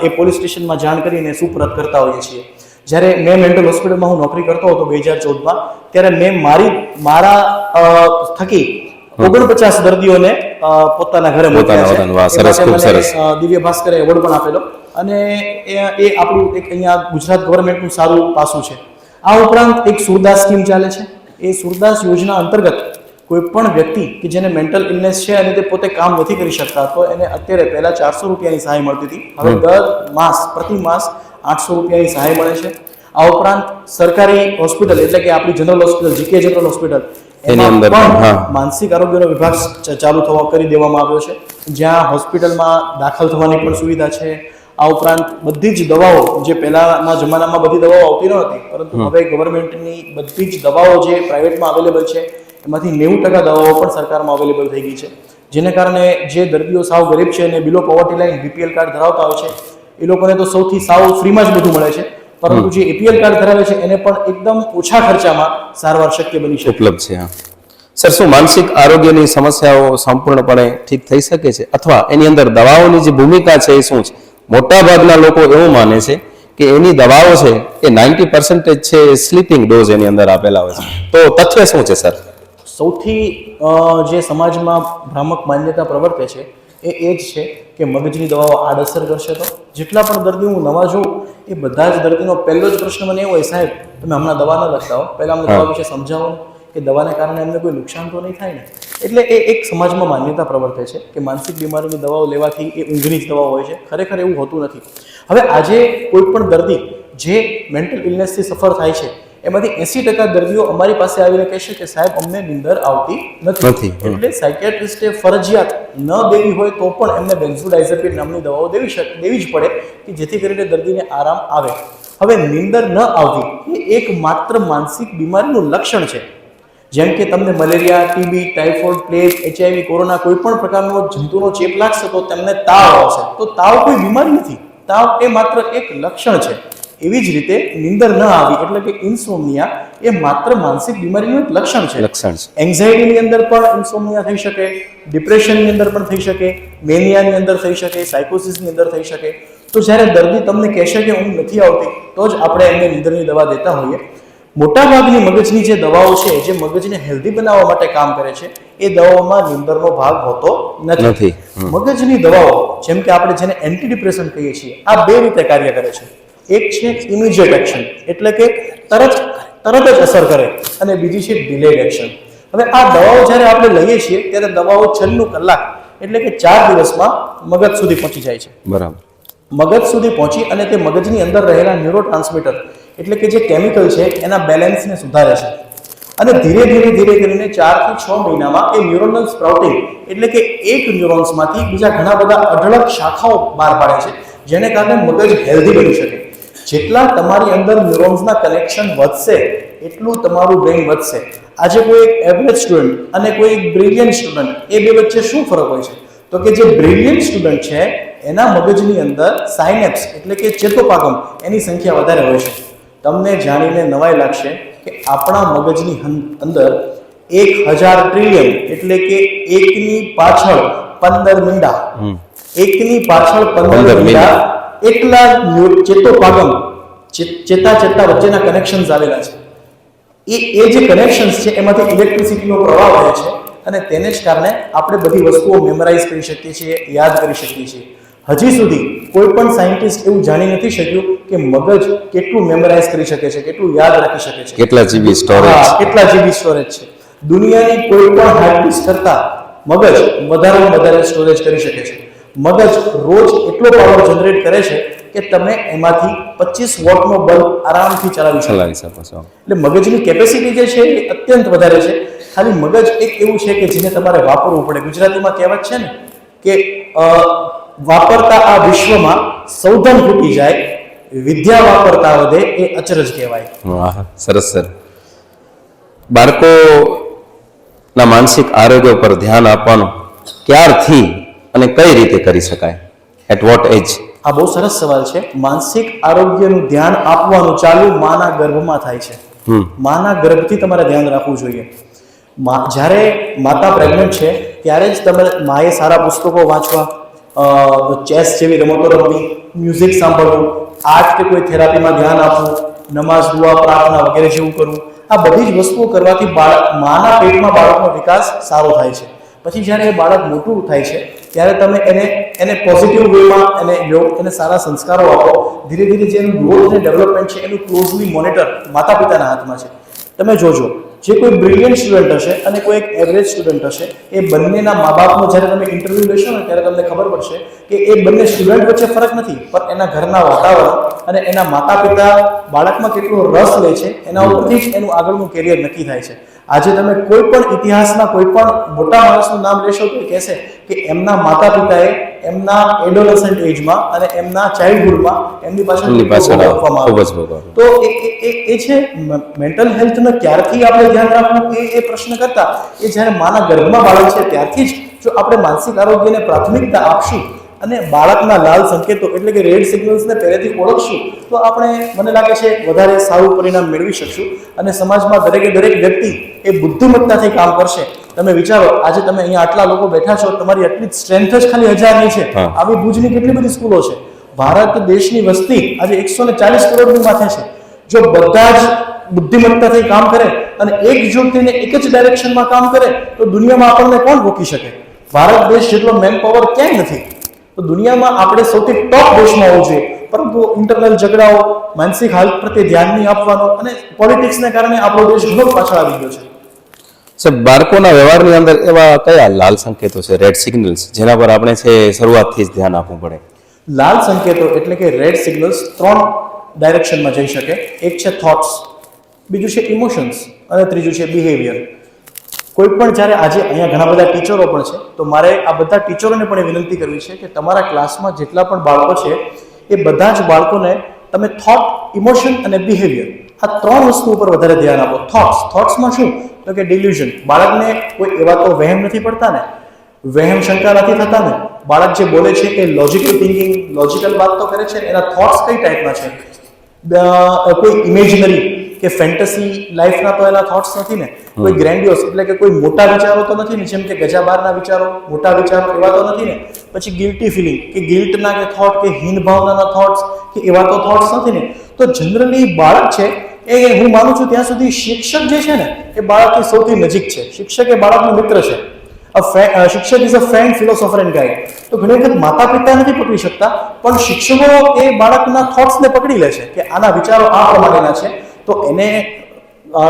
એ પોલીસ સ્ટેશનમાં જાણ કરીને સુપરત કરતા હોઈએ છીએ. જ્યારે મેં મેન્ટલ હોસ્પિટલમાં હું નોકરી કરતો હતો 2014માં, ત્યારે મેં મારા થકી 49 દર્દીઓને પોતાના ઘરે મોકલ્યા. દિવ્ય ભાસ્કર એવોર્ડ પણ આપેલો. અને એ આપણું એક અહીંયા ગુજરાત ગવર્મેન્ટનું સારું પાસું છે. આ ઉપરાંત એક સુરદાસ સ્કીમ ચાલે છે. એ સુરદાસ યોજના અંતર્ગત કોઈ પણ વ્યક્તિ કે જેને મેન્ટલ ઇલનેસ છે અને તે પોતે કામ નથી કરી શકતા, તો એને અત્યારે પહેલા 400 રૂપિયાની સહાય મળતી હતી, હવે પ્રતિ માસ 800 રૂપિયાની સહાય મળે છે. આ ઉપરાંત સરકારી હોસ્પિટલ એટલે કે આપણી general hospital, GK general hospital, એની અંદર માનસિક આરોગ્યનો વિભાગ ચાલુ કરી દેવામાં આવ્યો છે, જ્યાં હોસ્પિટલમાં દાખલ થવાની પણ સુવિધા છે. આ ઉપરાંત બધી જ દવાઓ, જે પહેલાના જમાનામાં બધી દવાઓ આવતી ન હતી, પરંતુ હવે ગવર્મેન્ટની બધી જ દવાઓ જે પ્રાઇવેટમાં અવેલેબલ છે એમાંથી 90% દવાઓ પણ સરકારમાં અવેલેબલ થઈ ગઈ છે. જેને કારણે જે દર્દીઓ સાવ ગરીબ છે અને બિલો પોવર્ટી લાઈન BPL કાર્ડ ધરાવતા હોય છે એ લોકોને તો સૌથી સાવ ફ્રીમાં જ બધું મળે છે, પરંતુ જે APL કાર્ડ ધરાવે છે એને પણ એકદમ ઓછા ખર્ચામાં સારવાર શક્ય બની છે, ઉપલબ્ધ છે. સર, શું માનસિક આરોગ્યની સમસ્યાઓ સંપૂર્ણપણે ઠીક થઈ શકે છે, અથવા એની અંદર દવાઓની જે ભૂમિકા છે એ શું છે? મોટા ભાગના લોકો એવું માને છે કે એની દવાઓ છે એ 90% છે સ્લીપિંગ ડોઝ એની અંદર આપેલા હોય છે, તો તથ્ય શું છે સર? સૌથી જે સમાજમાં ભ્રામક માન્યતા પ્રવર્તે છે એ જ છે કે મગજની દવાઓ આડઅસર કરશે. તો જેટલા પણ દર્દી હું નવા જોઉં એ બધા જ દર્દીનો પહેલો જ પ્રશ્ન મને એવો હોય, સાહેબ તમે હમણાં દવા ન લખતા હો, પહેલાં અમને દવા વિશે સમજાવો કે દવાને કારણે અમને કોઈ નુકસાન તો નહીં થાય ને. એટલે એ એક સમાજમાં માન્યતા પ્રવર્તે છે કે માનસિક બીમારીની દવાઓ લેવાથી એ ઊંઘની જ દવા હોય છે. ખરેખર એવું હોતું નથી. હવે આજે કોઈ પણ દર્દી જે મેન્ટલ ઇલનેસથી સફર થાય છે એમાંથી 80% દર્દીઓ અમારી પાસે આવીને કહેશે કે સાહેબ અમને નીંદર આવતી નથી. એટલે સાયકિયાટ્રિસ્ટે ફરજિયાત ન દેવી હોય તો પણ એમને બેન્ઝોડાઇઝેપિન નામની દવાઓ દેવી જ પડે કે જેથી કરીને દર્દીને આરામ આવે. હવે નીંદર ન આવવી એ એકમાત્ર માનસિક બીમારીનું લક્ષણ છે. જેમ કે તમને malaria, TB, typhoid, plague, HIV, corona કોઈ પણ પ્રકારનો જંતુનો ચેપ લાગશે તો તમને તાવ આવશે. તો તાવ કોઈ બીમારી નથી, તાવ એ માત્ર એક લક્ષણ છે. એવી જ રીતે નીંદર ન આવી એટલે કે ઇન્સોમ્નિયા એ માત્ર માનસિક બીમારીનું એક લક્ષણ છે. એન્ઝાઇટીની અંદર પણ ઇન્સોમ્નિયા થઈ શકે, ડિપ્રેશનની અંદર પણ થઈ શકે, મેનિયાની અંદર થઈ શકે, સાયકોસિસની અંદર થઈ શકે. તો જ્યારે દર્દી તમને કહેશે કે ઊંઘ નથી આવતી તો જ આપણે એમને નીંદરની દવા દેતા હોઈએ. મોટાભાગની મગજની જે દવાઓ છે જે મગજને હેલ્ધી બનાવવા માટે કામ કરે છે એ દવાઓમાં નીંદરનો ભાગ હોતો નથી. મગજની દવાઓ જેમ કે આપણે જેને એન્ટી ડિપ્રેશન કહીએ છીએ આ બે રીતે કાર્ય કરે છે. એક છે ઇમિડિયેટ એક્શન એટલે કે તરત જ અસર કરે, અને બીજી છે ડિલેડ એક્શન. હવે આ દવાઓ જ્યારે આપણે લઈએ છીએ ત્યારે દવાઓ 96 કલાક એટલે કે 4 દિવસમાં મગજ સુધી પહોંચી જાય છે. બરાબર. મગજ સુધી પહોંચી અને તે મગજની અંદર રહેલા ન્યુરોટ્રાન્સમીટર એટલે કે જે કેમિકલ છે એના બેલેન્સને સુધારે છે, અને ધીરે ધીરે કરીને 4 થી 6 મહિનામાં એ ન્યુરોનલ સ્પ્રાઉટિંગ એટલે કે એક ન્યુરોન્સમાંથી બીજા ઘણા બધા અઢળક શાખાઓ બહાર પાડે છે, જેને કારણે મગજ હેલ્ધી બની શકે. જેટલા તમારી અંદર ન્યુરોન્સના કનેક્શન વધશે એટલું તમારું બ્રેઇન વધશે. આજે કોઈ એક એવરેજ સ્ટુડન્ટ અને કોઈ એક બ્રિલિયન્ટ સ્ટુડન્ટ એ બે વચ્ચે શું ફરક હોય છે? તો કે જે બ્રિલિયન્ટ સ્ટુડન્ટ છે એના મગજની અંદર સાયનેપ્સ એટલે કે ચેતોપાગમ એની સંખ્યા વધારે હોય છે. તમને જાણીને નવાઈ લાગશે કે આપણા મગજની અંદર 1000 ટ્રિલિયન એટલે કે 1 ની પાછળ 15 મીંડા, 1 ની પાછળ 15 મીંડા એટલા ચેતોપાગમ ચેતા વચ્ચેના કનેક્શન્સ આવેલા છે. એ જે કનેક્શન્સ છે એમાંથી ઇલેક્ટ્રિસિટીનો પ્રવાહ વહે છે, અને તેને જ કારણે આપણે બધી વસ્તુઓ મેમરાઇઝ કરી શકીએ છીએ, યાદ કરી શકીએ છીએ. હજી સુધી કોઈ પણ સાયન્ટિસ્ટ એવું જાણી નથી શક્યું કે મગજ કેટલું મેમરાઇઝ કરી શકે છે, કેટલું યાદ રાખી શકે છે, કેટલા જીબી સ્ટોરેજ છે. દુનિયાની કોઈ પણ હાર્ડ ડિસ્ક કરતા મગજ વધારે સ્ટોરેજ કરી શકે છે. મગજ રોજ એટલો પાવર જનરેટ કરે છે કે તમે એમાંથી 25 વોટનો બલ્બ આરામથી ચલાવી શકો છો. એટલે મગજની કેપેસિટી જે છે એ અત્યંત વધારે છે. ખાલી મગજ એક એવું છે કે જેને તમારે વાપરવું પડે. ગુજરાતીમાં કહેવત છે ને કે વાપરતા આ વિશ્વમાં સૌધન ફૂટી જાય વિદ્યા વાપરતા વધે એ અચરજ કહેવાય. વાહ, સરસ સર. બાળકોના માનસિક આરોગ્ય પર ધ્યાન આપવાનું ક્યારથી અને કઈ રીતે કરી શકાય? At what age? આ બહુ સરસ સવાલ છે. માનસિક આરોગ્યનું ધ્યાન આપવાનું ચાલુ માના ગર્ભમાં થાય છે. માના ગર્ભથી તમારે ધ્યાન રાખવું જોઈએ. જ્યારે માતા પ્રેગ્નન્ટ છે ત્યારે જ તમારે માએ સારા પુસ્તકો વાંચવા, ચેસ જેવી રમતો રમવી, મ્યુઝિક સાંભળવું, આર્ટ કે કોઈ થેરાપીમાં ધ્યાન આપવું, નમાઝ, દુઆ, પ્રાર્થના વગેરે જેવું કરવું. આ બધી જ વસ્તુઓ કરવાથી માના પેટમાં બાળકનો વિકાસ સારો થાય છે. પછી જ્યારે એ બાળક મોટું થાય છે ત્યારે તમે એને પોઝિટિવ વેમાં એને સારા સંસ્કારો આપો. ધીરે ધીરે જે એનું ગ્રોથ અને ડેવલપમેન્ટ છે એનું ક્લોઝલી મોનિટર માતા પિતાના હાથમાં છે. તમે જોજો, જે કોઈ બ્રિલિયન્ટ સ્ટુડન્ટ હશે અને કોઈ એક એવરેજ સ્ટુડન્ટ હશે, એ બંનેના મા બાપનો જ્યારે તમે ઇન્ટરવ્યૂ લેશો ને ત્યારે તમને ખબર પડશે કે એ બંને સ્ટુડન્ટ વચ્ચે ફરક નથી, પણ એના ઘરના વાતાવરણ અને એના માતા પિતા બાળકમાં કેટલો રસ લે છે એના ઉપરથી જ એનું આગળનું કેરિયર નક્કી થાય છે. આજે તમે કોઈ પણ ઇતિહાસના કોઈ પણ મોટા માણસનું નામ લેશો તો કહેશે કે એમના માતા પિતાએ એમના એડોલેસન્ટ એજમાં અને એમના ચાઇલ્ડહુડમાં એમની પાછળ તો એ છે મેન્ટલ હેલ્થને ક્યારથી આપણે ધ્યાન રાખવું એ પ્રશ્ન કરતા એ જ્યારે માના ગર્ભમાં બાળક છે ત્યારથી જ જો આપણે માનસિક આરોગ્યને પ્રાથમિકતા આપશું અને બાળકના લાલ સંકેતો એટલે કે રેડ સિગ્નલ્સને પહેલેથી ઓળખશું તો આપણે, મને લાગે છે, વધારે સારું પરિણામ મેળવી શકશું અને સમાજમાં દરેકે દરેક વ્યક્તિ એ બુદ્ધિમત્તાથી કામ કરશે. તમે વિચારો, આજે તમે અહીંયા આટલા લોકો બેઠા છો, તમારી આટલી સ્ટ્રેન્થ જ ખાલી 1000ની છે. આવી ભુજની કેટલી બધી સ્કૂલો છે. ભારત દેશની વસ્તી આજે 140 કરોડની માથે છે. જો બધા જ બુદ્ધિમત્તાથી કામ કરે અને એકજૂટ થઈને એક જ ડાયરેક્શનમાં કામ કરે તો દુનિયામાં આપણને કોણ રોકી શકે? ભારત દેશ જેટલો મેન પાવર ક્યાંય નથી. તો દુનિયામાં આપણે સૌથી ટોપ દેશમાં હોવું જોઈએ, પરંતુ ઇન્ટરનલ ઝઘડાઓ, માનસિક હાલત પ્રત્યે ધ્યાન નહીં આપવાનો અને પોલિટિક્સને કારણે આપણો દેશ ઘણો પાછળ આવી ગયો છે. સર, બાળકોના વ્યવહારની અંદર એવા કયા લાલ સંકેતો છે, રેડ સિગ્નલ્સ, જેના પર આપણે છે શરૂઆતથી જ ધ્યાન આપવું પડે? લાલ સંકેતો એટલે કે રેડ સિગ્નલ્સ 3 ડાયરેક્શનમાં જઈ શકે. એક છે થોટ્સ, બીજું છે ઇમોશન્સ અને ત્રીજું છે બિહેવિયર. કોઈ પણ જ્યારે આજે અહીંયા ઘણા બધા ટીચરો પણ છે, તો મારે આ બધા ટીચરોને પણ એ વિનંતી કરવી છે કે તમારા ક્લાસમાં જેટલા પણ બાળકો છે એ બધા જ બાળકોને તમે થોટ, ઇમોશન અને બિહેવિયર આ 3 વસ્તુ ઉપર વધારે ધ્યાન આપો. થોટ્સમાં શું? તો કે ડિલ્યુઝન. બાળકને કોઈ એવા તો વહેમ નથી પડતા ને, વહેમ શંકા નથી થતા ને, બાળક જે બોલે છે એ લોજિકલ થિંકિંગ, લોજિકલ વાત તો કરે છે, એના થોટ્સ કઈ ટાઈપના છે? કોઈ ઇમેજનરી કે ફેન્ટસી લાઈફના તો એના થોટ્સ નથી ને, કોઈ ગ્રેન્ડિયોસ એટલે કે કોઈ મોટા વિચારો તો નથી ને, જેમ કે ગજાબારના વિચારો, મોટા વિચારો એવા તો નથી ને. પછી ગિલ્ટી ફિલિંગ કે ગિલ્ટના કે થોટ કે હીન ભાવનાના થોટ્સ કે એવા તો થોટ્સ નથી ને. તો જનરલી બાળક છે એ, હું માનું છું ત્યાં સુધી શિક્ષક જે છે ને એ બાળકની સૌથી નજીક છે. શિક્ષક એ બાળકનો મિત્ર છે. શિક્ષક is a friend, philosopher and guide. તો ઘણી વખત માતા પિતા નથી પકડી શકતા, પણ શિક્ષકો એ બાળકના થોટ્સને પકડી લે છે કે આના વિચારો આ પ્રમાણેના છે, તો એને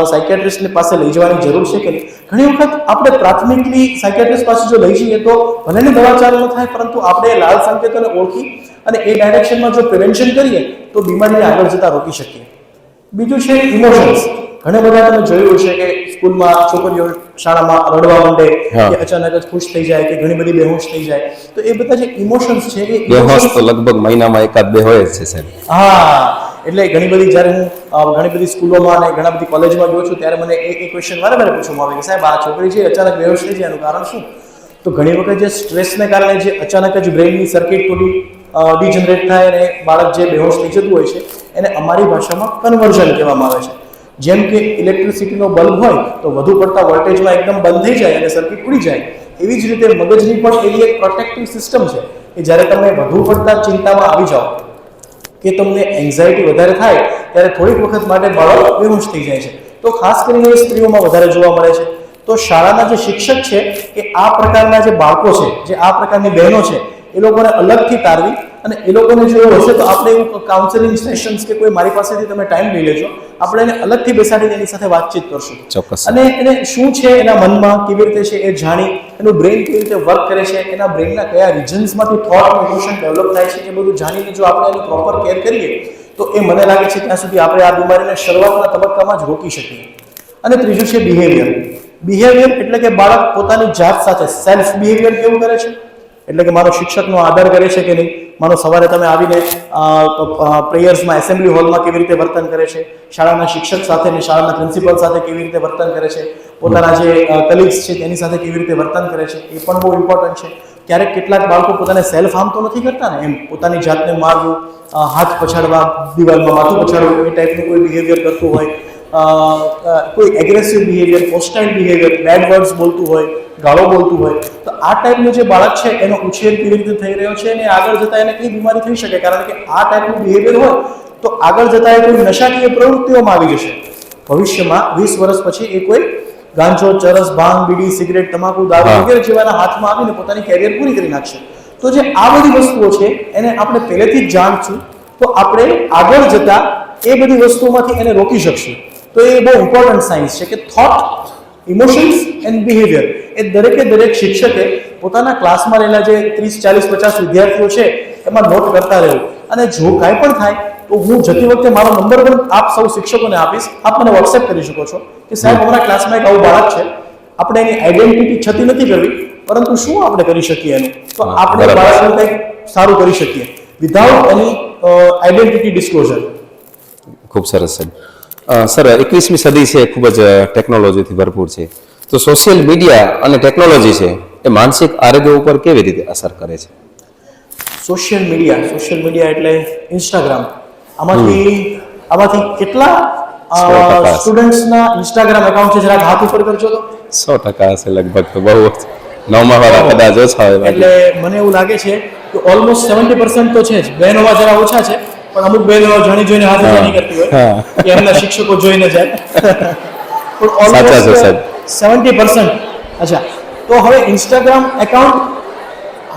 સાયકેટ્રિસ્ટની પાસે લઈ જવાની જરૂર છે કે નહીં. ઘણી વખત આપણે પ્રાથમિકલી સાયકેટ્રિસ્ટ પાસે જો લઈ જઈએ તો ભલે દવા ચાલુ ન થાય, પરંતુ આપણે લાલ સંકેતોને ઓળખી અને એ ડાયરેક્શનમાં જો પ્રિવેન્શન કરીએ તો બીમારીને આગળ જતા રોકી શકીએ. બીજું છે ઇમોશન્સ. ઘણા બધા તમે જોયું છે કે સ્કૂલમાં છોકરીઓ શાળામાં રડવા માંડે કે અચાનક જ ખુશ થઈ જાય કે ઘણી બધી બેહોશ થઈ જાય. તો એ બધા જે ઇમોશન્સ છે એ બેહોશ તો લગભગ મહિનામાં એકાદ બે હોય જ છે સાહેબ. એટલે ઘણી બધી જ્યારે હું ઘણી બધી સ્કૂલોમાં અને ઘણા બધી કોલેજમાં ગયો છું ત્યારે મને એ ક્વેશ્ચન વારંવાર પૂછવામાં આવે કે સાહેબ આ છોકરી છે અચાનક બેહોશ થઈ જાય, એનું કારણ શું? તો ઘણી વખત જે સ્ટ્રેસને કારણે જે અચાનક જ બ્રેઇનની સર્કિટ થોડી ડિજનરેટ થાય અને બાળક જે બેહોશ થઈ જતું હોય છે એને અમારી ભાષામાં કન્વર્ઝન કહેવામાં આવે છે. જેમ કે ઇલેક્ટ્રિસિટીનો બલ્બ હોય તો વધુ પડતા વોલ્ટેજમાં એકદમ બંધ થઈ જાય અને સર્કિટ ઉડી જાય, એવી જ રીતે મગજની પણ એવી એક પ્રોટેક્ટિવ સિસ્ટમ છે કે જ્યારે તમે વધુ પડતા ચિંતામાં આવી જાઓ કે તમને એન્ઝાયટી વધારે થાય ત્યારે થોડીક વખત માટે બાળક બેહોશ થઈ જાય છે. તો ખાસ કરીને સ્ત્રીઓમાં વધારે જોવા મળે છે. તો શાળાના જે શિક્ષક છે એ આ પ્રકારના જે બાળકો છે, જે આ પ્રકારની બહેનો છે, એ લોકોને અલગથી તારવી અને એ લોકોને જો એવું હશે તો આપણે એવું કાઉન્સેલિંગ સેશન્સ કે કોઈ મારી પાસેથી તમે ટાઈમ લઈ લેજો, આપણે એને અલગથી બેસાડીને એની સાથે વાતચીત કરશું. ચોક્કસ. અને એને શું છે એના મનમાં, કેવી રીતે છે એ જાણી, એનું બ્રેઇન કેવી રીતે વર્ક કરે છે, એના બ્રેઇનના કયા રિજન્સમાંથી થોટ અને ઇમોશન ડેવલપ થાય છે, એ બધું જાણીને જો આપણે એની પ્રોપર કેર કરીએ તો એ મને લાગે છે ત્યાં સુધી આપણે આ બીમારીને શરૂઆતના તબક્કામાં જ રોકી શકીએ. અને ત્રીજું છે બિહેવિયર. બિહેવિયર એટલે કે બાળક પોતાની જાત સાથે સેલ્ફ બિહેવિયર કેવું કરે છે, એટલે કે મારો શિક્ષકનો આદર કરે છે કે નહીં, માનો સવારે તમે આવીને પ્રેયર્સમાં એસેમ્બલી હોલમાં કેવી રીતે વર્તન કરે છે, શાળાના શિક્ષક સાથે ને શાળાના પ્રિન્સિપલ સાથે કેવી રીતે વર્તન કરે છે, પોતાના જે કલીગ્સ છે તેની સાથે કેવી રીતે વર્તન કરે છે, એ પણ બહુ ઇમ્પોર્ટન્ટ છે. ક્યારેક કેટલાક બાળકો પોતાને સેલ્ફ હાર્મ તો નથી કરતા ને, એમ પોતાની જાતને મારવું, હાથ પછાડવા, દિવાલમાં માથું પછાડવું, એ ટાઈપનું કોઈ બિહેવિયર કરતું હોય, કોઈ aggressive behaviour, hostile behaviour, bad words બોલતું હોય, ગાળો બોલતું હોય, તો આ ટાઈપનું જે બાળક છે એનો ઉછેર કેવી રીતે થઈ રહ્યો છે અને આગળ જતા એને કઈ બીમારી થઈ શકે, કારણ કે આ ટાઈપનું બિહેવિયર હોય તો આગળ જતા એ કોઈ નશાકીય પ્રવૃત્તિઓમાં આવી જશે. ભવિષ્યમાં 20 વર્ષ પછી એ કોઈ ગાંજો, ચરસ, ભાંગ, બીડી, સિગરેટ, તમાકુ, દારૂ વગેરે જેવાના હાથમાં આવીને પોતાની કેરિયર પૂરી કરી નાખશે. તો જે આ બધી વસ્તુઓ છે એને આપણે પહેલેથી જ જાણશું તો આપણે આગળ જતા એ બધી વસ્તુઓમાંથી એને રોકી શકશું. તો એ બહુ ઇમ્પોર્ટન્ટ સાયન્સ છે કે થોટ, ઇમોશન્સ એન્ડ બિહેવિયર એ દરેક શિક્ષકે પોતાના ક્લાસમાં રહેલા જે 30, 40, 50 વિદ્યાર્થીઓ છે એમાં નોટ કરતા રહેવું. અને જો કાંઈ પણ થાય તો હું જતી વખતે મારો નંબર પણ આપ સૌ શિક્ષકોને આપીશ, આપ મને વોટ્સએપ કરી શકો છો કે સાહેબ અમારા ક્લાસમાં એક આવું બાળક છે, આપણે એની આઈડેન્ટિટી છતી નથી કરવી, પરંતુ શું આપણે કરી શકીએ એનું, તો આપણે બાળકને કંઈક સારું કરી શકીએ વિધાઉટ એની આઈડેન્ટિટી ડિસ્ક્લોઝર. ખૂબ સરસ સાહેબ. સર 21મી સદી છે, ખૂબ જ ટેકનોલોજીથી ભરપૂર છે, તો સોશિયલ મીડિયા અને ટેકનોલોજી છે એ માનસિક આરોગ્ય ઉપર કેવી રીતે અસર કરે છે? સોશિયલ મીડિયા એટલે ઇન્સ્ટાગ્રામ. આમાંથી કેટલા 100% સ્ટુડન્ટ્સના ઇન્સ્ટાગ્રામ એકાઉન્ટ છે, જરાક હાથ ઉપર કરજો તો. 100% હશે લગભગ, તો બહુ નવમા વાળા કદાચ ઓછા હોય. એટલે મને એવું લાગે છે કે ઓલમોસ્ટ 70% તો છે જ. બહેનોમાં જરા ઓછા છે, પણ અમુક બહેનો જાણી જોઈને હાથ ઊંચા કરતી હોય કે એમના શિક્ષકો જોઈને જાય. પણ ઓલમોસ્ટ 70%. અચ્છા, તો હવે ઇન્સ્ટાગ્રામ એકાઉન્ટ,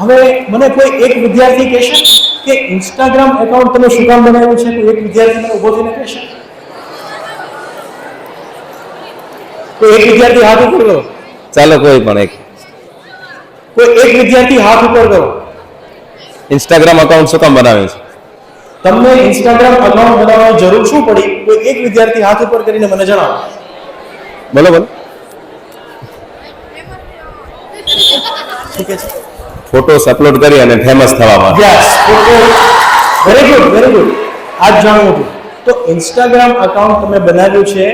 હવે મને કોઈ એક વિદ્યાર્થી કહેશે કે ઇન્સ્ટાગ્રામ એકાઉન્ટ તમે શું કામ બનાવ્યું છે? કોઈ એક વિદ્યાર્થી મને ઉભો થઈને કહેશે? કોઈ એક વિદ્યાર્થી હાથ ઉપર કરો. ચાલો કોઈ પણ એક વિદ્યાર્થી હાથ ઉપર કરો. ઇન્સ્ટાગ્રામ એકાઉન્ટ શું કામ બનાવ્યું છે? તમને ઇન્સ્ટાગ્રામ એકાઉન્ટ બનાવવાની જરૂર શું પડી? કોઈ એક વિદ્યાર્થી હાથ ઉપર કરીને મને જણાવો. બોલો. ઠીક છે, ફોટોસ અપલોડ કરી અને ફેમસ થવા માટે. Yes, very good. આજ જાણવું હતું. તો ઇન્સ્ટાગ્રામ એકાઉન્ટ તમે બનાવ્યું છે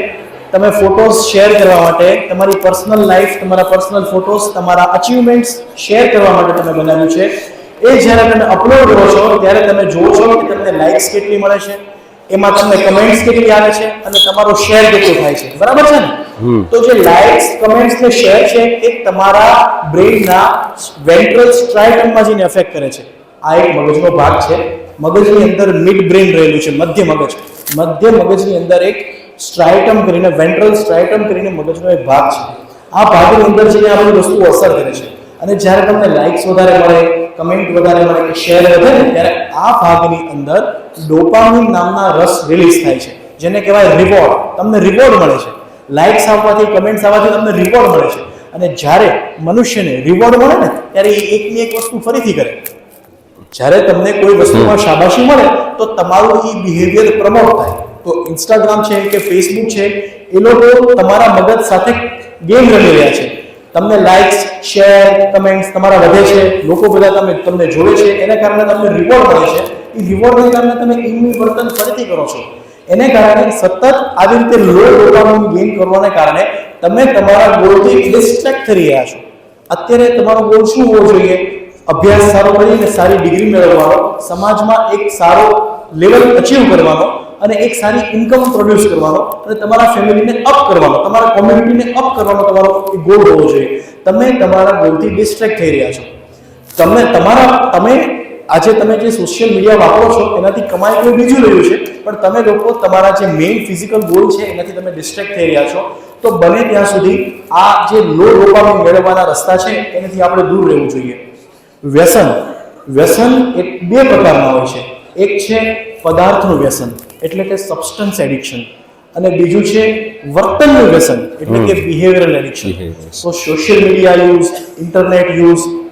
તમે ફોટોસ શેર કરવા માટે, તમારી પર્સનલ લાઈફ, તમારા પર્સનલ ફોટોસ, તમારા અચીવમેન્ટ્સ શેર કરવા માટે તમે બનાવ્યું છે. એ જ્યારે તમે અપલોડ કરો છો ત્યારે તમે જુઓ છો કે તમને લાઇક્સ કેટલી મળે છે, એમાં તમને કમેન્ટ્સ કેટલી આવે છે અને તમારો શેર કેટલો થાય છે. બરાબર છે ને? તો જે લાઇક્સ, કમેન્ટ્સ ને શેર છે એ તમારા બ્રેઇનના વેન્ટ્રલ સ્ટ્રાઇટમમાં જઈને અફેક્ટ કરે છે. આ એક મગજનો ભાગ છે. મગજની અંદર મિડ બ્રેઇન રહેલું છે, મધ્ય મગજની અંદર એક સ્ટ્રાઇટમ કરીને, વેન્ટ્રલ સ્ટ્રાઇટમ કરીને મગજનો એક ભાગ છે. આ ભાગની અંદર જઈને આ બધી વસ્તુઓ અસર કરે છે. અને જ્યારે તમને લાઇક્સ વધારે મળે, કમેન્ટ વધારે મળે કે શેર વધે ને, ત્યારે આ ભાગની અંદર ડોપામિન નામના રસ રિલીઝ થાય છે, જેને કહેવાય રિવોર્ડ. તમને રિવોર્ડ મળે છે. લાઇક્સ આવવાથી, કમેન્ટ્સ આવવાથી તમને રિવોર્ડ મળે છે. અને જ્યારે મનુષ્યને રિવોર્ડ મળે ને ત્યારે એ એકની એક વસ્તુ ફરીથી કરે. જ્યારે તમને કોઈ વસ્તુમાં શાબાશી મળે તો તમારું એ બિહેવિયર પ્રમોટ થાય. તો ઇન્સ્ટાગ્રામ છે કે ફેસબુક છે, એ લોકો તમારા મગજ સાથે ગેમ રમી રહ્યા છે. તમને લાઇક્સ, શેર, કમેન્ટ્સ તમારા વધે છે, લોકો બધા તમને જોવે છે, એના કારણે તમને રિવોર્ડ મળે છે. એ રિવોર્ડને કારણે તમે એમનું વર્તન ફરીથી કરો છો. એને કારણે સતત આવી રીતે લો ડોપામાઇન ગેઇન કરવાને કારણે તમે તમારા ગોલથી ડિસ્ટ્રેક્ટ થઈ રહ્યા છો. અત્યારે તમારો ગોલ શું હોવો જોઈએ? અભ્યાસ સારો કરીને સારી ડિગ્રી મેળવવાનો, સમાજમાં એક સારો લેવલ અચીવ કરવાનો અને એક સારી ઇન્કમ પ્રોડ્યુસ કરવાનો અને તમારા ફેમિલીને અપ કરવાનો, તમારા કોમ્યુનિટીને અપ કરવાનો તમારો ગોલ હોવો જોઈએ. તમે તમારા ગોલથી ડિસ્ટ્રેક્ટ થઈ રહ્યા છો. આજે તમે જે સોશિયલ મીડિયા વાપરો છો એનાથી કમાઈ કોઈ બીજું રહ્યું છે, પણ તમે લોકો તમારા જે મેઇન ફિઝિકલ ગોલ છે એનાથી તમે ડિસ્ટ્રેક્ટ થઈ રહ્યા છો. તો બને ત્યાં સુધી આ જે લો ડોપામાઇન મેળવવાના રસ્તા છે એનાથી આપણે દૂર રહેવું જોઈએ. વ્યસન એ બે પ્રકારના હોય છે. એક છે પદાર્થનું વ્યસન એટલે કે સબસ્ટન્સ એડિક્શન, અને બીજું છે વર્તનનું વ્યસન એટલે કે બિહેવિયરલ એડિક્શન. તો social media use,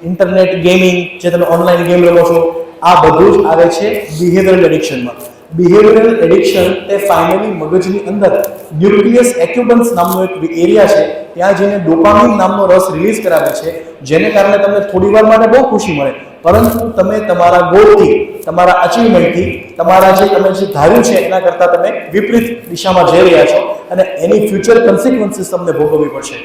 internet gaming, જે તમે ઓનલાઈન ગેમ રમો છો, આ બધું જ આવે છે બિહેવિયરલ એડિક્શનમાં. બિહેવિયરલ એડિક્શન એ ફાઇનલી મગજની અંદર ન્યુક્લિયસ એક્યુબન્સ નામનો એક એરિયા છે, ત્યાં જઈને ડોપામિન નામનો રસ રિલીઝ કરાવે છે, જેને કારણે તમને થોડી વાર માટે બહુ ખુશી મળે, પરંતુ તમે તમારા ગોલથી, તમારા અચીવમેન્ટથી, તમારા જે તમે જે ધાર્યું છે એના કરતાં તમે વિપરીત દિશામાં જઈ રહ્યા છો અને એની ફ્યુચર કન્સિક્વન્સીસ તમને ભોગવવી પડશે.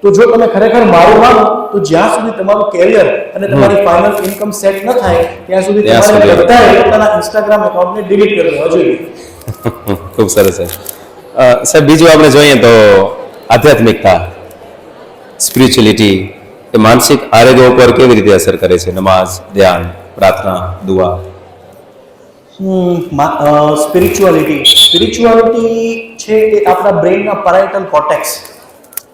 તો જો તમે ખરેખર મારું માનો તો જ્યાં સુધી તમારું કેરિયર અને તમારી ફાઇનલ ઇન્કમ સેટ ન થાય ત્યાં સુધી તમારે બધાએ પોતાના ઇન્સ્ટાગ્રામ એકાઉન્ટને ડિલીટ કરી દેવા જોઈએ. ખૂબ સરસ છે. સાહેબ, બીજું આપણે જોઈએ તો આધ્યાત્મિકતા, સ્પિરિચ્યુઅલિટી એ માનસિક આરોગ્ય ઉપર કેવી રીતે અસર કરે છે? નમાઝ, ધ્યાન, પ્રાર્થના, દુઆ. સ્પિરિચ્યુઆલિટી છે એ આપણા બ્રેઇનના parietal cortex,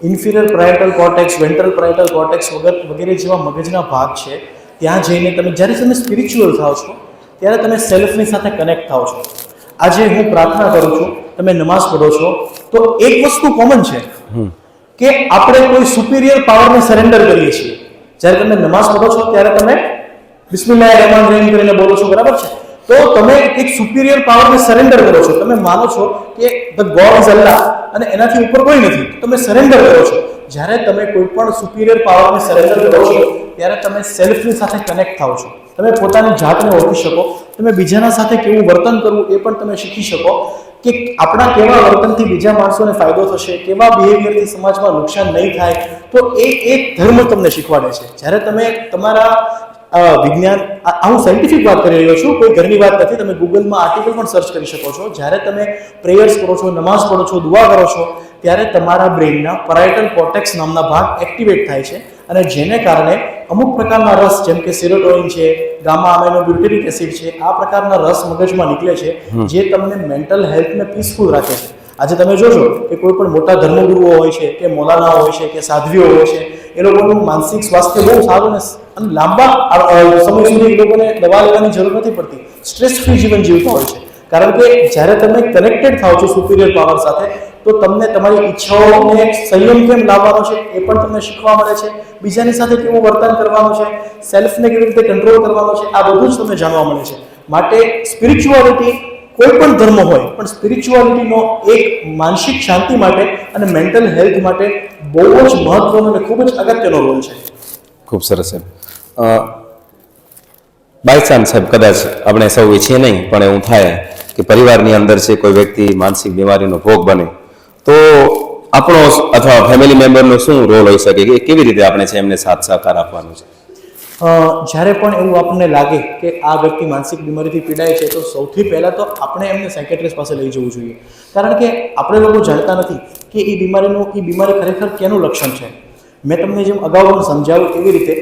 inferior parietal cortex, ventral parietal cortex વગેરે જેવા મગજના ભાગ છે. ત્યાં જઈને જ્યારે તમે સ્પિરિચ્યુઅલ થાઓ છો ત્યારે તમે સેલ્ફની સાથે કનેક્ટ થાઓ છો. આજે હું પ્રાર્થના કરું છું, તમે નમાઝ પઢો છો, તો એક વસ્તુ કોમન છે કે આપણે કોઈ સુપિરિયર પાવરને સરેન્ડર કરીએ છીએ. જ્યારે તમે નમાઝ પઢો છો ત્યારે તમે બિસ્મિલ્લાહિર રહેમાનિર રહીમ કરીને બોલો છો, બરાબર છે? તો તમે એક સુપિરિયર પાવરને સરેન્ડર કરો છો. તમે માનો છો કે ધ ગોડ ઇઝ અલ્લાહ અને એનાથી ઉપર કોઈ નથી, તમે સરેન્ડર કરો છો. જ્યારે તમે કોઈ પણ સુપિરિયર પાવરને સરેન્ડર કરો છો ત્યારે તમે સેલ્ફની સાથે કનેક્ટ થાઓ છો. તમે પોતાની જાતને ઓળખી શકો, તમે બીજાના સાથે કેવું વર્તન કરવું એ પણ તમે શીખી શકો કે આપણા કેવા વર્તનથી બીજા માણસોને ફાયદો થશે, કેવા બિહેવિયરથી સમાજમાં નુકસાન નહીં થાય. તો એ એક ધર્મ તમને શીખવાડે છે. જ્યારે તમે તમારા વિજ્ઞાન, હું સાયન્ટિફિક વાત કરી રહ્યો છું, કોઈ ઘરની વાત નથી, તમે ગૂગલમાં આર્ટિકલ પણ સર્ચ કરી શકો છો. જ્યારે તમે પ્રેયર્સ કરો છો, નમાઝ પઢો છો, દુઆ કરો છો, ત્યારે તમારા બ્રેઇનના પેરાઇટલ કોર્ટેક્સ નામના ભાગ એક્ટિવેટ થાય છે અને જેને કારણે અમુક પ્રકારના રસ, જેમ કે સેરોટોનિન છે, ગામા એમિનોબ્યુટેરિક એસિડ છે, આ પ્રકારના રસ મગજમાં નીકળે છે જે તમને મેન્ટલ હેલ્થને પીસફુલ રાખે છે. આજે તમે જોશો કે કોઈ પણ મોટા ધર્મગુરુઓ હોય છે, કે મૌલાનાઓ હોય છે, કે સાધ્વીઓ હોય છે, એ લોકોનું માનસિક સ્વાસ્થ્ય બહુ સારું અને લાંબા સમય સુધી એ લોકોને દવા લેવાની જરૂર નથી પડતી. સ્ટ્રેસ ફ્રી જીવન જીવતા હોય છે. કારણ કે જ્યારે તમે કનેક્ટેડ થાઓ છો સુપિરિયર પાવર સાથે, તો તમને તમારી ઈચ્છાઓને સંયમ કેમ લાવવાનો છે એ પણ તમને શીખવા મળે છે. બીજાની સાથે કેવું વર્તન કરવાનું છે, સેલ્ફને કેવી રીતે કંટ્રોલ કરવાનો છે, આ બધું જ તમને જાણવા મળે છે. માટે સ્પિરિચ્યુઆલિટી કોઈ પણ ધર્મ હોય, પણ સ્પિરિચ્યુઆલિટીનો એક માનસિક શાંતિ માટે અને મેન્ટલ હેલ્થ માટે બહુ જ મહત્વનો અને ખૂબ જ અગત્યનો રોલ છે. ખૂબ સરસ સાહેબ. બાય ચાન્સ સાહેબ, કદાચ આપણે સૌ ઈચ્છીએ નહીં પણ એવું થાય કે પરિવારની અંદર છે કોઈ વ્યક્તિ માનસિક બીમારીનો ભોગ બને, તો આપણો અથવા ફેમિલી મેમ્બરનો શું રોલ હોઈ શકે, કે કેવી રીતે આપણે છે એમને સાથ સહકાર આપવાનો છે? જ્યારે પણ એવું આપણને લાગે કે આ વ્યક્તિ માનસિક બીમારીથી પીડાય છે, તો સૌથી પહેલાં તો આપણે એમને સાયકેટ્રિસ્ટ પાસે લઈ જવું જોઈએ. કારણ કે આપણે લોકો જાણતા નથી કે એ બીમારી ખરેખર કેનું લક્ષણ છે. મેં તમને જેમ અગાઉ પણ સમજાવ્યું એવી રીતે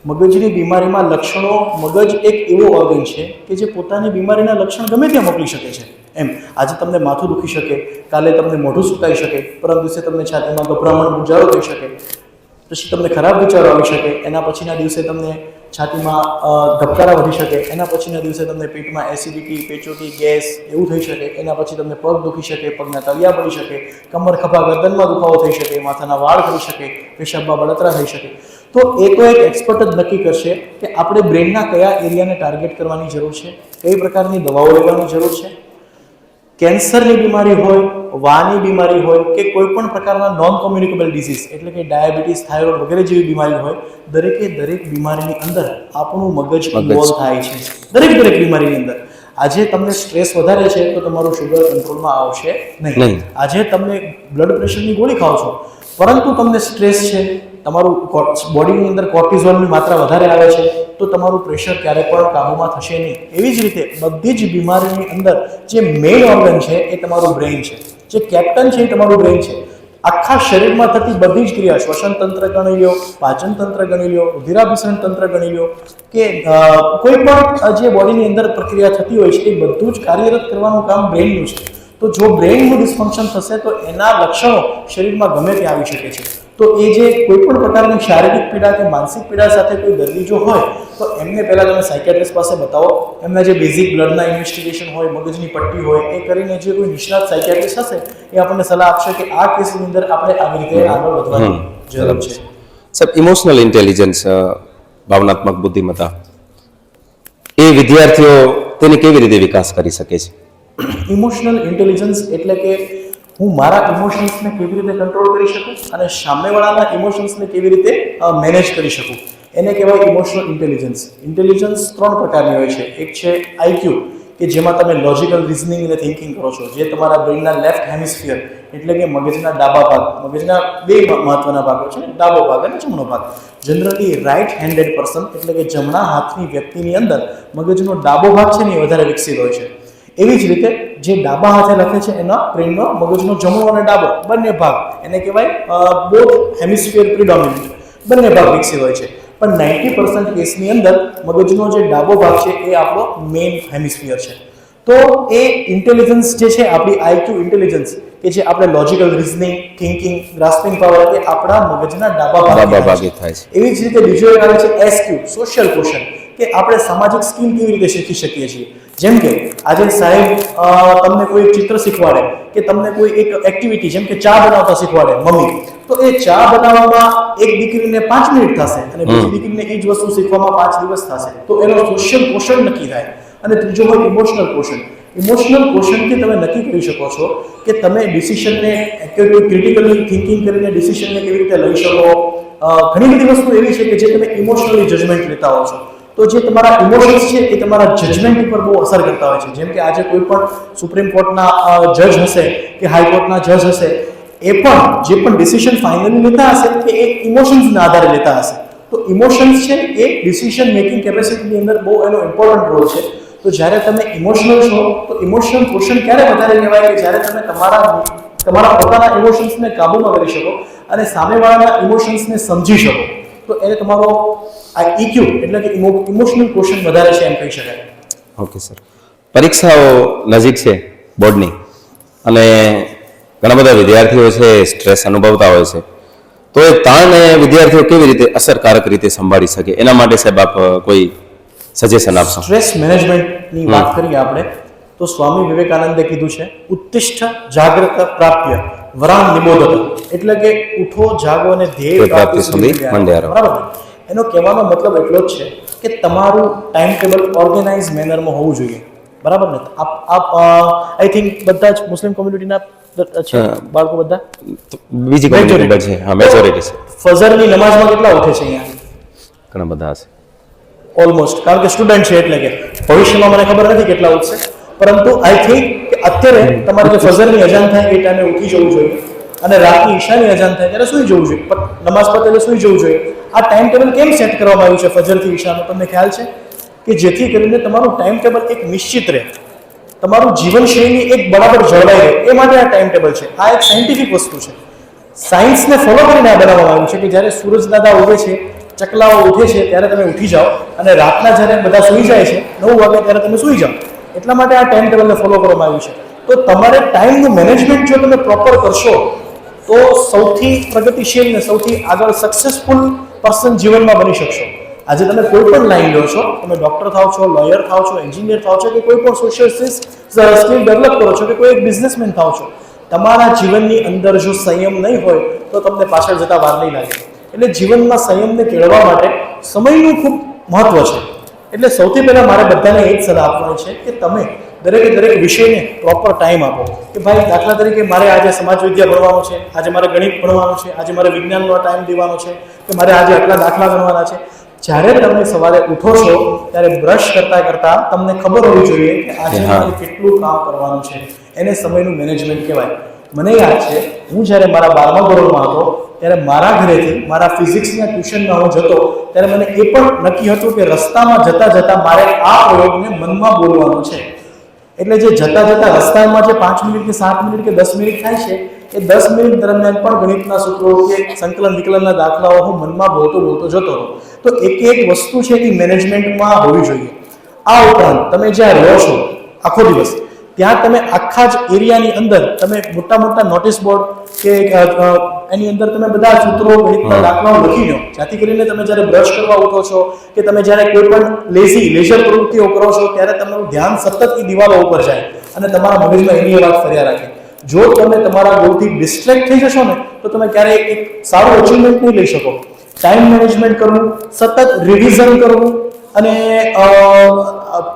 મગજની બીમારીમાં લક્ષણો, મગજ એક એવો ઓર્ગન છે કે જે પોતાની બીમારીના લક્ષણ ગમે ત્યાં મોકલી શકે છે. એમ આજે તમને માથું દુખી શકે, કાલે તમને મોઢું સુકાઈ શકે, પરમ દિવસે તમને છાતીમાં ગભરામણ, ગુંજારો થઈ શકે, પછી તમને ખરાબ વિચારો આવી શકે, એના પછીના દિવસે તમને છાતીમાં ધબકારા વધી શકે, એના પછીના દિવસે તમને પેટમાં એસિડિટી, પેચોટી, ગેસ એવું થઈ શકે, એના પછી તમને પગ દુખી શકે, પગના તળિયા પડી શકે, કમર ખભા ગરદનમાં દુખાવો થઈ શકે, માથાના વાળ થઈ શકે, પેશાબમાં બળતરા થઈ શકે. તો એ તો એક એક્સપર્ટ જ નક્કી કરશે કે આપણે બ્રેનના કયા એરિયાને ટાર્ગેટ કરવાની જરૂર છે, કઈ પ્રકારની દવાઓ લેવાની જરૂર છે. કેન્સરની બીમારી હોય, વાની બીમારી હોય, કે કોઈ પણ પ્રકારના નોન કોમ્યુનિકેબલ ડિઝીઝ એટલે કે ડાયાબિટીસ, થાઇરોઇડ વગેરે જેવી બીમારી હોય, દરેક બીમારીની અંદર આપણું મગજ ઇન્વોલ્વ થાય છે. દરેક બીમારીની અંદર. આજે તમને સ્ટ્રેસ વધારે છે તો તમારું શુગર કંટ્રોલમાં આવશે નહીં. આજે તમે બ્લડ પ્રેશરની ગોળી ખાઓ છો, પરંતુ તમને સ્ટ્રેસ છે, તમારું બોડીની અંદર કોર્ટિઝોલની માત્રા વધારે આવે છે, તો તમારું પ્રેશર ક્યારેય પણ કાબૂમાં થશે નહીં. એવી જ રીતે બધી જ બીમારીની અંદર જે મેઇન ઓર્ગન છે એ તમારું બ્રેઇન છે, જે કેપ્ટન છે એ તમારું બ્રેઇન છે. આખા શરીરમાં થતી બધી જ ક્રિયા, શ્વસન તંત્ર ગણી લો, પાચન તંત્ર ગણી લો, રુધિરાભિસરણ તંત્ર ગણી લો, કે કોઈ પણ જે બોડીની અંદર પ્રક્રિયા થતી હોય છે એ બધું જ કાર્યરત કરવાનું કામ બ્રેઇનનું છે. તો જો બ્રેઇનનું ડિસ્ફંક્શન થશે તો એના લક્ષણો શરીરમાં ગમે ત્યાં આવી શકે છે. તો એ જે કોઈ પણ પ્રકારની શારીરિક પીડા કે માનસિક પીડા સાથે કોઈ દર્દી જો હોય તો એમને પહેલાં તમે સાયકેટ્રિસ્ટ પાસે બતાવો. એમના જે બેઝિક બ્લડના ઇન્વેસ્ટિગેશન હોય, મગજની પટ્ટી હોય, એ કરીને જે કોઈ નિષ્ણાત સાયકેટ્રિસ્ટ હશે એ આપણને સલાહ આપશે કે આ કેસની અંદર આપણે આવી રીતે આગળ વધવાની જરૂર છે. સાહેબ, ઇમોશનલ ઇન્ટેલિજન્સ, ભાવનાત્મક બુદ્ધિમત્તા, એ વિદ્યાર્થીઓ તેને કેવી રીતે વિકાસ કરી શકે છે? ઇમોશનલ ઇન્ટેલિજન્સ એટલે કે હું મારા ઇમોશન્સને કેવી રીતે કંટ્રોલ કરી શકું અને સામેવાળાના ઇમોશન્સને કેવી રીતે મેનેજ કરી શકું, એને કહેવાય ઇમોશનલ ઇન્ટેલિજન્સ. ઇન્ટેલિજન્સ 3 પ્રકારની હોય છે. એક છે આઈક્યુ, કે જેમાં તમે લોજિકલ રિઝનિંગ અને થિંકિંગ કરો છો, જે તમારા બ્રેઇનના લેફ્ટ હેમિસ્ફિયર એટલે કે મગજના ડાબા ભાગ, મગજના 2 મહત્વના ભાગો છે, ડાબો ભાગ અને જમણો ભાગ. જનરલી રાઇટ હેન્ડેડ પર્સન એટલે કે જમણા હાથની વ્યક્તિની અંદર મગજનો ડાબો ભાગ છે ને એ વધારે વિકસિત હોય છે. એવી જ રીતે જે ડાબા હાથે લખે છે એના બ્રેઇનનો મગજનો જમણો અને ડાબો બંને ભાગ, એને કહેવાય બોથ હેમિસ્ફિયર પ્રિડોમિનન્ટ, બંને ભાગ વિકસિત હોય છે. પણ 90% કેસની અંદર મગજનો જે ડાબો ભાગ છે એ આપણો મેઇન હેમિસ્ફિયર છે. તો એ ઇન્ટેલિજન્સ જે છે આપણી આઈક્યુ ઇન્ટેલિજન્સ, કે જે આપણે logical reasoning, thinking, grasping power, એ આપણા મગજના ડાબા ભાગે થાય છે. એવી જ રીતે બીજો એક આવે છે એસક્યુ, સોશિયલ ક્વોશન્ટ, કે આપણે સામાજિક સ્કિલ કેવી રીતે શીખી શકીએ છીએ. જેમ કે આજે સાહેબ તમને કોઈ ચિત્ર શીખવાડે કે તમને કોઈ એક એક્ટિવિટી જેમ કે ચા બનાવતા શીખવાડે મમ્મી, તો એ ચા બનાવવામાં એક દીકરીને 5 મિનિટ થશે અને બીજી દીકરીને એ જ વસ્તુ શીખવામાં 5 દિવસ થશે. તો એનો સોશિયલ ક્વોશન્ટ નક્કી થાય. અને ત્રીજો હોય ઇમોશનલ ક્વોશન્ટ. ઇમોશનલ ક્વોશન્ટથી તમે નક્કી કરી શકો છો કે તમે ડિસિશનને ક્રિટિકલી થિંકિંગ કરીને ડિસિશનને કેવી રીતે લઈ શકો. ઘણી બધી વસ્તુ એવી છે કે જે તમે ઇમોશનલી જજમેન્ટ લેતા હો છો. તો જે તમારા ઇમોશન્સ છે એ તમારા જજમેન્ટ ઉપર બહુ અસર કરતા હોય છે. જેમ કે આજે કોઈ પણ સુપ્રીમ કોર્ટના જજ હશે કે હાઈકોર્ટના જજ હશે, એ પણ જે પણ ડિસિશન ફાઇનલી લેતા હશે કે એ ઇમોશન્સના આધારે લેતા હશે. તો ઇમોશન્સ છે એ ડિસિશન મેકિંગ કેપેસિટીની અંદર બહુ એનો ઇમ્પોર્ટન્ટ રોલ છે. તો જ્યારે તમે ઇમોશનલ છો તો ઇમોશનલ ક્વોશન્ટ ક્યારે વધારે કહેવાય કે જ્યારે તમે તમારા પોતાના ઇમોશન્સને કાબૂમાં કરી શકો અને સામેવાળાના ઇમોશન્સને સમજી શકો. તો એને તમારો આ ઇક્યુ એટલે કે ઇમોશનલ ક્વોશન્ટ વધારે છે એમ કહી શકાય. ઓકે સર, પરીક્ષાઓ નજીક છે બોર્ડની, અને ઘણા બધા વિદ્યાર્થીઓ છે સ્ટ્રેસ અનુભવતા હોય છે, તો એ તાણને વિદ્યાર્થીઓ કેવી રીતે અસરકારક રીતે સંભાળી શકે, એના માટે સાહેબ આપ કોઈ સજેશન આપશો? સ્ટ્રેસ મેનેજમેન્ટની વાત કરીએ આપણે તો સ્વામી વિવેકાનંદે કીધું છે ઉત્તિષ્ઠ જાગ્રત પ્રાપ્ય વરામ નિબોધત, એટલે કે ઉઠો જાગો અને ધ્યેય પ્રાપ્તિ સુધી મંડ્યા રહો. બરાબર. એનો કહેવાનો મતલબ એટલો જ છે કે તમારું ટાઈમ ટેબલ ઓર્ગેનાઇઝ મેનરમાં હોવું જોઈએ. બરાબર ને? આપ આઈ થિંક બધા જ મુસ્લિમ કોમ્યુનિટીના છે બાળકો, બધા બીજી કોમ્યુનિટી છે, હા મેજોરિટી છે. ફજરની નમાઝમાં કેટલા ઉઠે છે અહીંયા? ઘણા બધા છે ઓલમોસ્ટ, કારણ કે સ્ટુડન્ટ છે એટલે કે ભવિષ્યમાં મને ખબર નથી કેટલા ઉઠશે, પરંતુ આઈ થિંક કે અત્યારે તમારે જે ફજરની અજાન થાય એ ટાઈમે ઉઠી જવું જોઈએ અને રાતની ઈશાની અજાન થાય ત્યારે સૂઈ જવું જોઈએ. નમાઝ પતે એટલે સૂઈ જવું જોઈએ. આ ટાઈમ ટેબલ કેમ સેટ કરવામાં આવ્યું છે ફજરથી ઈશાનું, તમને ખ્યાલ છે? કે જેથી કરીને તમારું ટાઈમ ટેબલ એક નિશ્ચિત રહે, તમારું જીવનશૈલી એક બરાબર જળવાઈ રહે, એ માટે આ ટાઈમ ટેબલ છે. આ એક સાયન્ટિફિક વસ્તુ છે. સાયન્સને ફોલો કરીને આ બનાવવામાં આવ્યું છે કે જ્યારે સૂરજ દાદા ઉગે છે, ચકલાઓ ઉઠે છે ત્યારે તમે ઉઠી જાઓ અને રાતના જ્યારે બધા સૂઈ જાય છે 9 વાગે ત્યારે તમે સૂઈ જાઓ. એટલા માટે આ ટાઈમ ટેબલને ફોલો કરવામાં આવ્યું છે. તો તમારે ટાઈમનું મેનેજમેન્ટ જો તમે પ્રોપર કરશો તો સૌથી પ્રગતિશીલ ને સૌથી આગળ સક્સેસફુલ પર્સન જીવનમાં બની શકશો. આજે તમે કોઈ પણ લાઈન લો છો, તમે ડોક્ટર થાવ છો, લોયર થાવ છો, એન્જિનિયર થાવ છો, કે કોઈ પણ સોશિયલ સ્કિલ ડેવલપ કરો છો, કે કોઈ એક બિઝનેસમેન થાવ છો, તમારા જીવનની અંદર જો સંયમ નહીં હોય તો તમને પાછળ જતા વાર નહીં લાગે. એટલે જીવનમાં સંયમને કેળવવા માટે સમયનું ખૂબ મહત્વ છે. એટલે સૌથી પહેલાં મારે બધાને એ જ સલાહ આપવાની છે કે તમે દરેક વિષયને પ્રોપર ટાઈમ આપો. કે ભાઈ દાખલા તરીકે મારે આજે સમાજ વિદ્યા ભણવાનું છે, આજે મારે ગણિત ભણવાનું છે, આજે મારે વિજ્ઞાનનો ટાઈમ દેવાનો છે, કે મારે આજે આટલા દાખલા ગણવાના છે. જ્યારે તમે સવારે ઉઠો છો ત્યારે બ્રશ કરતા તમને ખબર હોવી જોઈએ કે આજે મારે કેટલું કામ કરવાનું છે. એને સમયનું મેનેજમેન્ટ કહેવાય. મને યાદ છે હું જ્યારે મારા 12મા ધોરણમાં હતો ત્યારે મારા ઘરેથી મારા ફિઝિક્સના ટ્યુશનમાં હું જતો ત્યારે મને એ પણ નક્કી હતું કે રસ્તામાં જતા મારે આ પ્રયોગને મનમાં બોલવાનો છે. એટલે જે જતા રસ્તામાં જે 5 મિનિટ કે 7 મિનિટ કે 10 મિનિટ થાય છે એ 10 મિનિટ દરમિયાન પણ ગણિતના સૂત્રો કે સંકલન વિકલનના દાખલાઓ હું મનમાં બોલતો જતો હતો. તો એક વસ્તુ છે એ મેનેજમેન્ટમાં હોવી જોઈએ. આ ઉપરાંત તમે જ્યાં રહો છો આખો દિવસ ત્યાં તમે આખા જ એરિયાની અંદર તમે મોટા નોટિસ બોર્ડ કે એની અંદર તમે બધા સૂત્રો ગણિતના દાખલાઓ લખી લો, જેથી કરીને તમે જ્યારે બ્રશ કરવા ઉઠો છો કે તમે જ્યારે કોઈ પણ લેઝર પ્રવૃત્તિઓ કરો છો ત્યારે તમારું ધ્યાન સતત એ દિવાલો ઉપર જાય અને તમારા મગજમાં એની વાત ફર્યા રાખે. જો તમે તમારા ગોલથી ડિસ્ટ્રેક્ટ થઈ જશો ને તો તમે ક્યારેય એક સારું અચીવમેન્ટ નહીં લઈ શકો. ટાઈમ મેનેજમેન્ટ કરવું, સતત રિવિઝન કરવું અને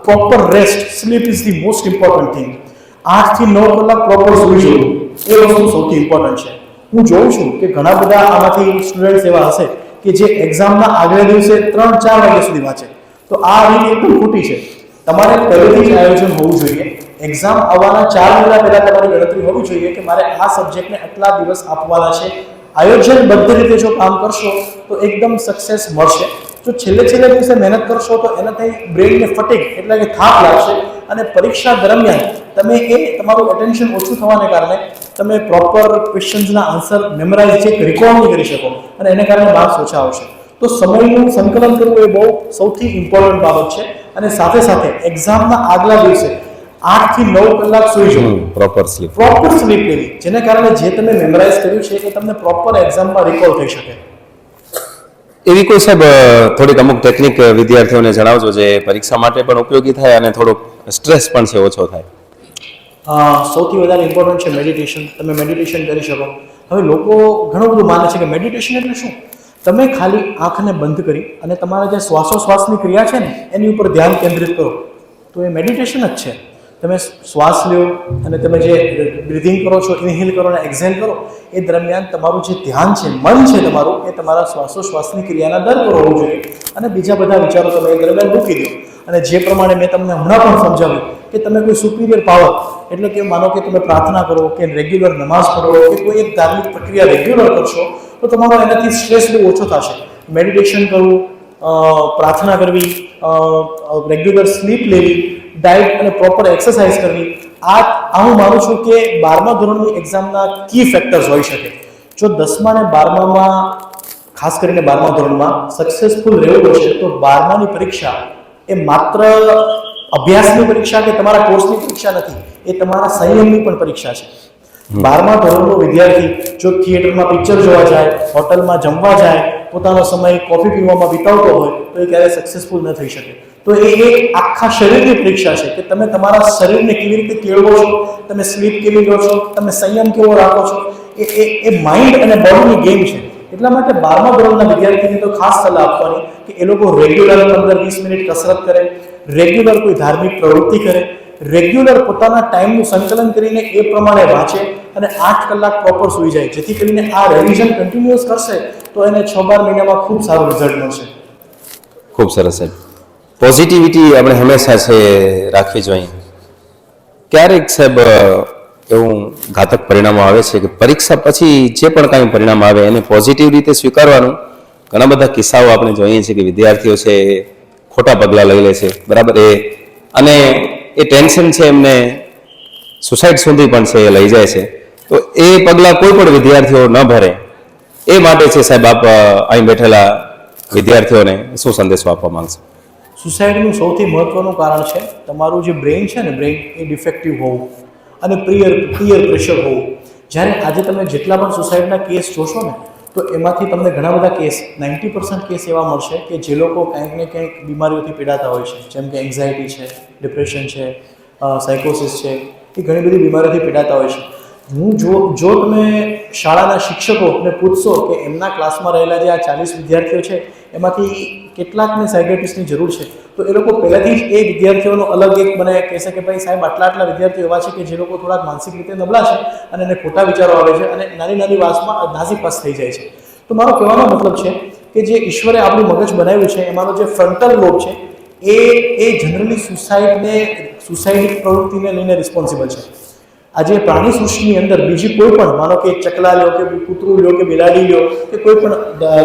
proper rest, sleep is the most important thing. 8 થી 9 કલાક પ્રોપર સૂઈ જવું. એ વસ્તુ સૌથી ઇમ્પોર્ટન્ટ છે. હું જોઉં છું કે ઘણા બધા આમાંથી સ્ટુડન્ટ્સ એવા હશે કે જે એક્ઝામના આગલા દિવસે 3-4 વાગ્યા સુધી વાંચે. તો આ રીત એકદમ ખોટી છે. તમારે પહેલેથી જ આયોજન હોવું જોઈએ. એક્ઝામ આવવાના 4 મહિના પહેલા તમારી ગણતરી હોવી જોઈએ કે મારે આ સબ્જેક્ટને આટલા દિવસ આપવાના છે. આયોજનબદ્ધ રીતે જો કામ કરશો તો એકદમ સક્સેસ મળશે. જો છેલ્લે દિવસે મહેનત કરશો તો એનાથી બ્રેઇનને ફટીગ એટલે કે થાક લાગશે અને પરીક્ષા દરમિયાન તમે તમારું એટેન્શન ઓછું થવાને કારણે તમે proper ક્વેશ્ચન્સના answer memorise check recall નહીં કરી શકો અને એને કારણે માર્ક્સ ઓછા આવશે. તો સમયનું સંકલન કરવું એ બહુ સૌથી ઇમ્પોર્ટન્ટ બાબત છે. અને સાથે એક્ઝામના આગલા દિવસે 8 થી 9 કલાક સૂઈ જવું, પ્રોપર સ્લીપ લેવી, જેને કારણે જે તમે મેમરાઇઝ કર્યું છે એ તમને પ્રોપર એક્ઝામમાં રિકોલ થઈ શકે. એવી કોઈ સાહેબ થોડીક અમુક ટેકનિક વિદ્યાર્થીઓને જણાવજો જે પરીક્ષા માટે પણ ઉપયોગી થાય અને થોડોક સ્ટ્રેસ પણ છે ઓછો થાય. સૌથી વધારે ઇમ્પોર્ટન્ટ છે મેડિટેશન. તમે મેડિટેશન કરી શકો. હવે લોકો ઘણું બધું માને છે કે મેડિટેશન એટલે શું? તમે ખાલી આંખને બંધ કરી અને તમારા જે શ્વાસોશ્વાસની ક્રિયા છે ને એની ઉપર ધ્યાન કેન્દ્રિત કરો તો એ મેડિટેશન જ છે. તમે શ્વાસ લો અને તમે જે બ્રીધિંગ કરો છો, ઇનહેલ કરો અને એક્ઝેલ કરો, એ દરમિયાન તમારું જે ધ્યાન છે, મન છે તમારું, એ તમારા શ્વાસોશ્વાસની ક્રિયાના દર પર હોવું જોઈએ અને બીજા બધા વિચારો તમે એ દરમિયાન મૂકી દો. અને જે પ્રમાણે મેં તમને હમણાં પણ સમજાવ્યું કે તમે કોઈ સુપિરિયર પાવર એટલે કે માનો કે તમે પ્રાર્થના કરો કે રેગ્યુલર નમાઝ પઢો કે કોઈ એક ધાર્મિક પ્રક્રિયા રેગ્યુલર કરશો તો તમારો એનાથી સ્ટ્રેસ બહુ ઓછો થશે. મેડિટેશન કરવું, પ્રાર્થના કરવી, રેગ્યુલર સ્લીપ લેવી, ડાયટ અને પ્રોપર એક્સરસાઇઝ કરવી, આ હું માનું છું કે 12મા ધોરણની એક્ઝામના કી ફેક્ટર્સ હોઈ શકે. જો 10મા અને 12મામાં ખાસ કરીને 12મા ધોરણમાં સક્સેસફુલ રહેવું હશે તો 12માની પરીક્ષા એ માત્ર અભ્યાસની પરીક્ષા કે તમારા કોર્સની પરીક્ષા નથી, એ તમારા સંયમની પણ પરીક્ષા છે. 12મા ધોરણનો વિદ્યાર્થી જો થિયેટરમાં પિક્ચર જોવા જાય, હોટલમાં જમવા જાય, પોતાનો સમય કોફી પીવામાં વિતાવતો હોય તો એ ક્યારેય સક્સેસફુલ ન થઈ શકે. તો એ આખા શરીરની પરીક્ષા છે કે તમે તમારા શરીરને કેવી રીતે કેળવો છો, તમે સ્લીપ કેવી લો છો, તમે સંયમ કેવો રાખો છો. એ માઇન્ડ અને બોડીની ગેમ છે. એટલા માટે 12મા ધોરણના વિદ્યાર્થીને તો ખાસ સલાહ આપવાની કે એ લોકો રેગ્યુલર 15-20 મિનિટ કસરત કરે, રેગ્યુલર કોઈ ધાર્મિક પ્રવૃત્તિ કરે, રેગ્યુલર પોતાના ટાઈમનું સંકલન કરીને એ પ્રમાણે વાંચે અને 8 કલાક પ્રોપર સૂઈ જાય. જેથી કરીને આ રિવિઝન કન્ટિન્યુઅસ કરશે તો એને 6-12 મહિનામાં ખૂબ સારું રિઝલ્ટ મળશે. ખૂબ સરસ સાહેબ. પોઝિટિવિટી આપણે હંમેશા છે રાખવી જોઈએ. ક્યારેક સાહેબ એવું ઘાતક પરિણામો આવે છે કે પરીક્ષા પછી જે પણ કાંઈ પરિણામ આવે એને પોઝિટિવ રીતે સ્વીકારવાનું. ઘણા બધા કિસ્સાઓ આપણે જોઈએ છીએ કે વિદ્યાર્થીઓ છે ખોટા પગલાં લઈ લે છે, બરાબર, અને એ ટેન્શન છે એમને સુસાઇડ સુધી પણ છે એ લઈ જાય છે. તો એ પગલાં કોઈ પણ વિદ્યાર્થીઓ ન ભરે એ માટે છે સાહેબ આપ અહીં બેઠેલા વિદ્યાર્થીઓને શું સંદેશો આપવા માંગશો? સુસાઇડનું સૌથી મહત્વનું કારણ છે તમારું જે બ્રેઇન છે ને, બ્રેઇન એ ડિફેક્ટિવ હોવું અને પીયર પ્રેશર હોવું. જ્યારે આજે તમે જેટલા પણ સુસાઇડના કેસ જોશો ને તો એમાંથી તમને ઘણા બધા કેસ 90% કેસ એવા મળશે કે જે લોકો કંઈક ને કંઈક બીમારીઓથી પીડાતા હોય છે, જેમ કે એન્ઝાયટી છે, ડિપ્રેશન છે, સાયકોસિસ છે, એ ઘણી બધી બીમારીઓથી પીડાતા હોય છે. જો તમે શાળાના શિક્ષકોને પૂછશો કે એમના ક્લાસમાં રહેલા જે આ 40 વિદ્યાર્થીઓ છે એમાંથી કેટલાકને સાયકેટ્રિસ્ટની જરૂર છે તો એ લોકો પહેલાથી જ એ વિદ્યાર્થીઓનો અલગ એક મને કહેશે કે ભાઈ સાહેબ આટલા વિદ્યાર્થીઓ એવા છે કે જે લોકો થોડાક માનસિક રીતે નબળા છે અને એને ખોટા વિચારો આવે છે અને નાની વાતમાં નાસીપાસ થઈ જાય છે. તો મારો કહેવાનો મતલબ છે કે જે ઈશ્વરે આપણું મગજ બનાવ્યું છે એમાંનો જે ફ્રન્ટલ લોબ છે એ જનરલી સુસાઇડ પ્રવૃત્તિને લઈને રિસ્પોન્સિબલ છે. આજે પ્રાણી સૃષ્ટિની અંદર બીજી કોઈ પણ, માનો કે ચકલા લો કે કૂતરું લો કે બિલાડી લો કે કોઈ પણ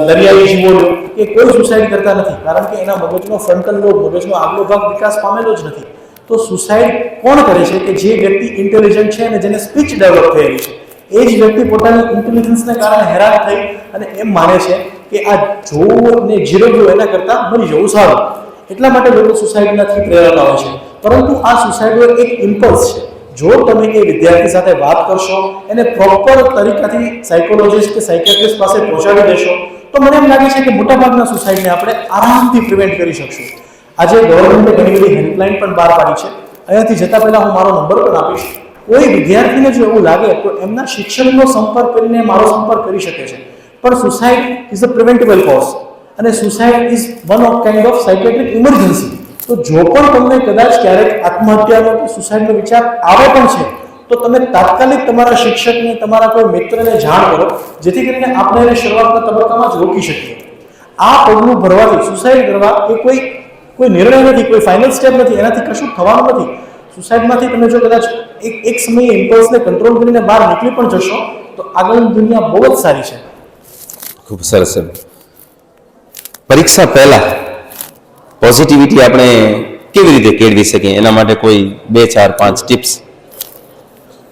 દરિયાઈ જીવો લો, કે કોઈ સુસાઇડ કરતા નથી કારણ કે એના મગજનો ફ્રન્ટલ લોબ, મગજનો આગલો ભાગ વિકાસ પામેલો જ નથી. તો સુસાઇડ કોણ કરે છે કે જે વ્યક્તિ ઇન્ટેલિજન્ટ છે અને જેને સ્પીચ ડેવલપ થયેલી છે, એ જ વ્યક્તિ પોતાની ઇન્ટેલિજન્સને કારણે હેરાન થઈ અને એમ માને છે કે આ જોવું ને જીરવવું એના કરતાં મરી જવું સારું. એટલા માટે લોકો સુસાઇડનાથી પ્રેરાતા હોય છે. પરંતુ આ સુસાઇડ એક ઇમ્પલ્સ છે. જો તમે એ વિદ્યાર્થી સાથે વાત કરશો, એને પ્રોપર તરીકાથી સાયકોલોજીસ્ટ કે સાયકેટ્રિસ્ટ પાસે પહોંચાડી દેશો તો મને એમ લાગે છે કે મોટાભાગના સુસાઇડને આપણે આરામથી પ્રિવેન્ટ કરી શકશું. આજે ગવર્મેન્ટે ઘણી બધી હેલ્પલાઇન પણ બહાર પાડી છે. અહીંયાથી જતા પહેલાં હું મારો નંબર પણ આપીશ. કોઈ વિદ્યાર્થીને જો એવું લાગે તો એમના શિક્ષકનો સંપર્ક કરીને મારો સંપર્ક કરી શકે છે. પણ suicide is a preventable cause અને suicide is one of kind of psychiatric emergency. તો જો પણ તમને કદાચ ક્યારેક આત્મહત્યાનો કે સુસાઇડનો વિચાર આવે પણ છે તો તો તમે તાત્કાલિક તમારા શિક્ષકને, તમારા કોઈ મિત્રને જાણ કરો, જેથી કરીને આપણે એને શરૂઆતના તબક્કામાં જ રોકી શકીએ. આ પગલું ભરવાથી સુસાઇડ કરવા એ કોઈ નિર્ણય નથી, કોઈ ફાઇનલ સ્ટેપ નથી, એનાથી કશું થવાનું નથી. સુસાઇડમાંથી તમે જો કદાચ એક સમયે ઇમ્પલ્સને કંટ્રોલ કરીને બહાર નીકળી પણ જશો તો આગળની દુનિયા બહુ જ સારી છે. ખૂબ સરસ છે. પરીક્ષા પહેલા પોઝિટિવિટી આપણે કેવી રીતે કેળવી શકીએ, એના માટે કોઈ 2, 4, 5 ટિપ્સ?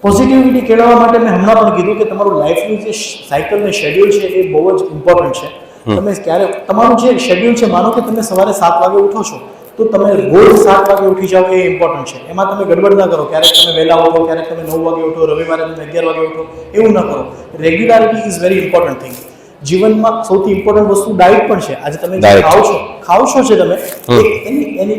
પોઝિટિવિટી કેળવવા માટે મેં હમણાં પણ કીધું કે તમારું લાઈફનું જે સાયકલ ને શેડ્યુલ છે એ બહુ જ ઇમ્પોર્ટન્ટ છે. તમે ક્યારે તમારું જે શેડ્યુલ છે, માનો કે તમે સવારે 7 વાગે ઉઠો છો તો તમે રોજ 7 વાગે ઉઠી જાઓ એ ઇમ્પોર્ટન્ટ છે. એમાં તમે ગડબડ ના કરો, ક્યારેક તમે વહેલા ઉઠો, ક્યારેક તમે 9 વાગે ઉઠો, રવિવારે તમે 11 વાગે ઉઠો, એવું ના કરો. રેગ્યુલારિટી ઇઝ વેરી ઇમ્પોર્ટન્ટ થિંગ. જીવનમાં સૌથી ઇમ્પોર્ટન્ટ વસ્તુ ડાયટ પણ છે. આજે તમે જે ખાઓ છો છે તમે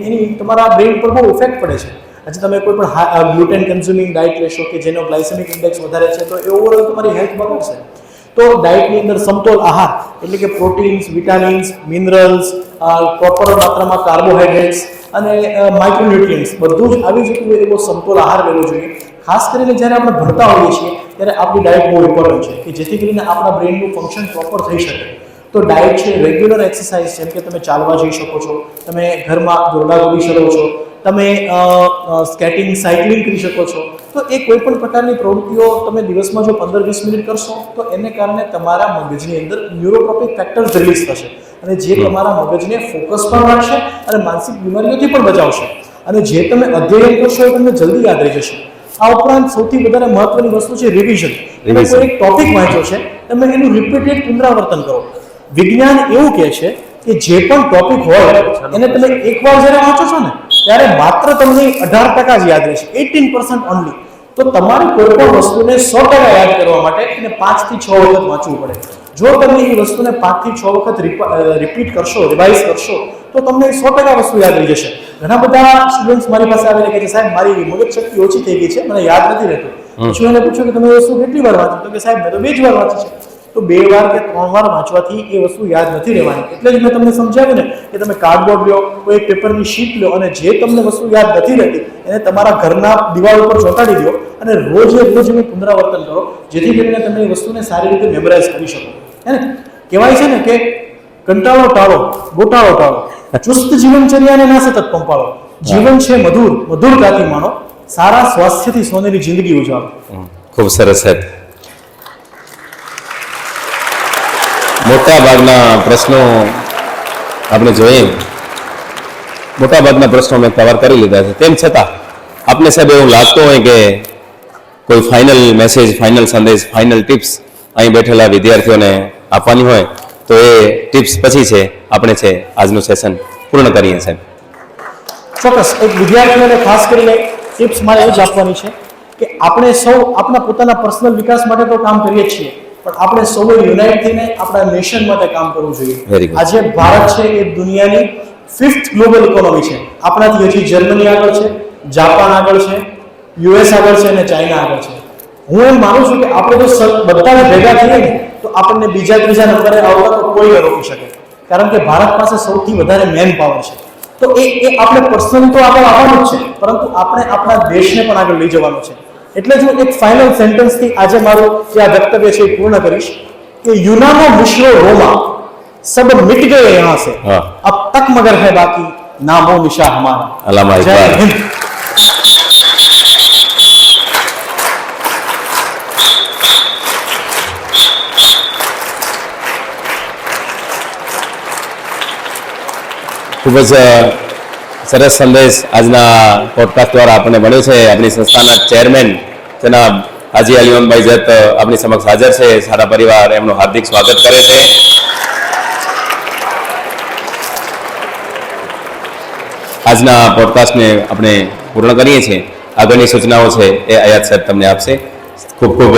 એની તમારા બ્રેઇન પર બહુ ઇફેક્ટ પડે છે. આજે તમે કોઈ પણ ગ્લુટેન કન્ઝ્યુમિંગ ડાયટ લેશો કે જેનો ગ્લાયસેમિક ઇન્ડેક્સ વધારે છે તો એ ઓવરઓલ તમારી હેલ્થ બગડશે. તો ડાયટની અંદર સમતોલ આહાર એટલે કે પ્રોટીન્સ, વિટામિન્સ, મિનરલ્સ, પ્રોપર માત્રામાં કાર્બોહાઈડ્રેટ્સ અને માઇક્રોન્યુટ્રિયન્ટ્સ બધું જ આવી જતું હોય એવો સમતોલ આહાર લેવો જોઈએ. ખાસ કરીને જ્યારે આપણે ભણતા હોઈએ છીએ ત્યારે આપણી ડાયટ બહુ ઇમ્પોર્ટન્ટ છે કે જેથી કરીને આપણા બ્રેઇનનું ફંક્શન પ્રોપર થઈ શકે. તો ડાયટ છે, રેગ્યુલર એક્સરસાઇઝ, જેમ કે તમે ચાલવા જઈ શકો છો, તમે ઘરમાં દોરડાદોડી શકો છો, તમે સ્કેટિંગ, સાયકલિંગ કરી શકો છો. તો એ કોઈ પણ પ્રકારની પ્રવૃત્તિઓ તમે દિવસમાં જો 15-20 મિનિટ કરશો તો એને કારણે તમારા મગજની અંદર ન્યુરોટ્રોપિક ફેક્ટર્સ રિલીઝ થશે અને જે તમારા મગજને ફોકસ પણ રાખશે અને માનસિક બીમારીઓથી પણ બચાવશે. અને જે તમે અધ્યયન કરશો એ તમને જલ્દી યાદ રહી જશે. આ ઉપરાંત સૌથી વધારે મહત્વની વસ્તુ છે રિવિઝન. તમે કોઈ એક ટોપિક વાંચ્યો છે, તમે એનું રિપીટેડ પુનરાવર્તન કરો. વિજ્ઞાન એવું કહે છે કે જે પણ ટોપિક હોય એને તમે એકવાર જ્યારે વાંચો છો ને ત્યારે માત્ર તમને 18% જ યાદ રહેશે, 18% ઓનલી. તો તમારે કોઈ પણ વસ્તુને 100% યાદ કરવા માટે એને 5 થી 6 વખત વાંચવું પડે. જો તમે એ વસ્તુને 5 થી 6 વખત રિપીટ કરશો, રિવાઇઝ કરશો તો તમને 100% વસ્તુ યાદ રહી જશે. ઘણા બધા સ્ટુડન્ટ્સ મારી પાસે આવીને કહે છે, સાહેબ મારી મગજ શક્તિ ઓછી થઈ ગઈ છે, મને યાદ નથી રહેતું. પછી એને પૂછ્યું કે તમે એ વસ્તુ કેટલી વાર વાંચી? તો કે સાહેબ મેં તો 2 જ વાર વાંચી છે. તો 2 વાર કે 3 વાર વાંચવાથી એ વસ્તુ યાદ નથી રહેવાની. એટલે જ મેં તમને સમજાવ્યું ને કે તમે કાર્ડબોર્ડ લો, કોઈ એક પેપરની શીટ લો અને જે તમને વસ્તુ યાદ નથી રહેતી એને તમારા ઘરના દિવાલ ઉપર ચોંટાડી દો અને રોજ એનું પુનરાવર્તન કરો, જેથી કરીને તમે એ વસ્તુને સારી રીતે મેમરાઇઝ કરી શકો. હે ને, કહેવાય છે ને કે કંટાળો ટાળો, ગોટાળો ટાળો, ચુસ્ત જીવનચર્યાને ના સતત પંપાળો. જીવન છે મધુર, મધુરતાથી માણો, સારા સ્વાસ્થ્યથી સોનેરી જિંદગી ઉજાડો. ખૂબ સરસ સાહેબ. મોટા ભાગના પ્રશ્નો આપણે જોઈએ, મોટા ભાગના પ્રશ્નો મેં કવર કરી લીધા છે. તેમ છતાં આપને સાહેબ એવું લાગતું હોય કે કોઈ ફાઇનલ મેસેજ, ફાઇનલ સંદેશ, ફાઇનલ ટિપ્સ અહીં બેઠેલા વિદ્યાર્થીઓને આપવાની હોય તો એ ટિપ્સ પછી છે આપણે છે આજનું સેશન પૂર્ણ કરીએ સાહેબ. ચોક્કસ. એક વિદ્યાર્થીઓને ખાસ કરીને ટિપ્સ મારે એ જ આપવાની છે કે આપણે સૌ આપણા પોતાના પર્સનલ વિકાસ માટે તો કામ કરીએ જ છીએ, પણ આપણે સૌએ યુનાઇટ થઈને આપણા નેશન માટે કામ કરવું જોઈએ. આજે ભારત છે એ દુનિયાની 5th ગ્લોબલ ઇકોનોમી છે. આપણાથી હજી જર્મની આગળ છે, જાપાન આગળ છે, યુએસ આગળ છે અને ચાઇના આગળ છે. હું એમ માનું છું કે આપણે તો બધાને ભેગા થઈએ ને તો આપણને બીજા નંબરે આવતા તો કોઈ ન રોકી શકે, કારણ કે ભારત પાસે સૌથી વધારે મેન પાવર છે. તો એ આપણે પર્સનલી તો આગળ આવવાનું જ છે, પરંતુ આપણે આપણા દેશને પણ આગળ લઈ જવાનો છે. એટલે જ હું એક ફાઇનલ સેન્ટેન્સથી આજે મારું જે આ વક્તવ્ય છે એ પૂર્ણ કરીશ કે યુનાનો મિશ્રો રોમા સબ મિટ ગયે યહાં સે, અબ તક મगर है बाकी नामो निशा हमारा. અલામા ઇકબાલ. ખૂબ જ સરસ સંદેશ આજના પોડકાસ્ટ દ્વારા આપણને મળ્યો છે. આપણી સંસ્થાના ચેરમેન જનાબ હાજી અલીમભાઈ જત આપણી સમક્ષ હાજર છે. સારા પરિવાર એમનું હાર્દિક સ્વાગત કરે છે. આજના પોડકાસ્ટને આપણે પૂર્ણ કરીએ છીએ. આગળની સૂચનાઓ છે એ આયાત સાહેબ તમને આપશે. ખૂબ ખૂબ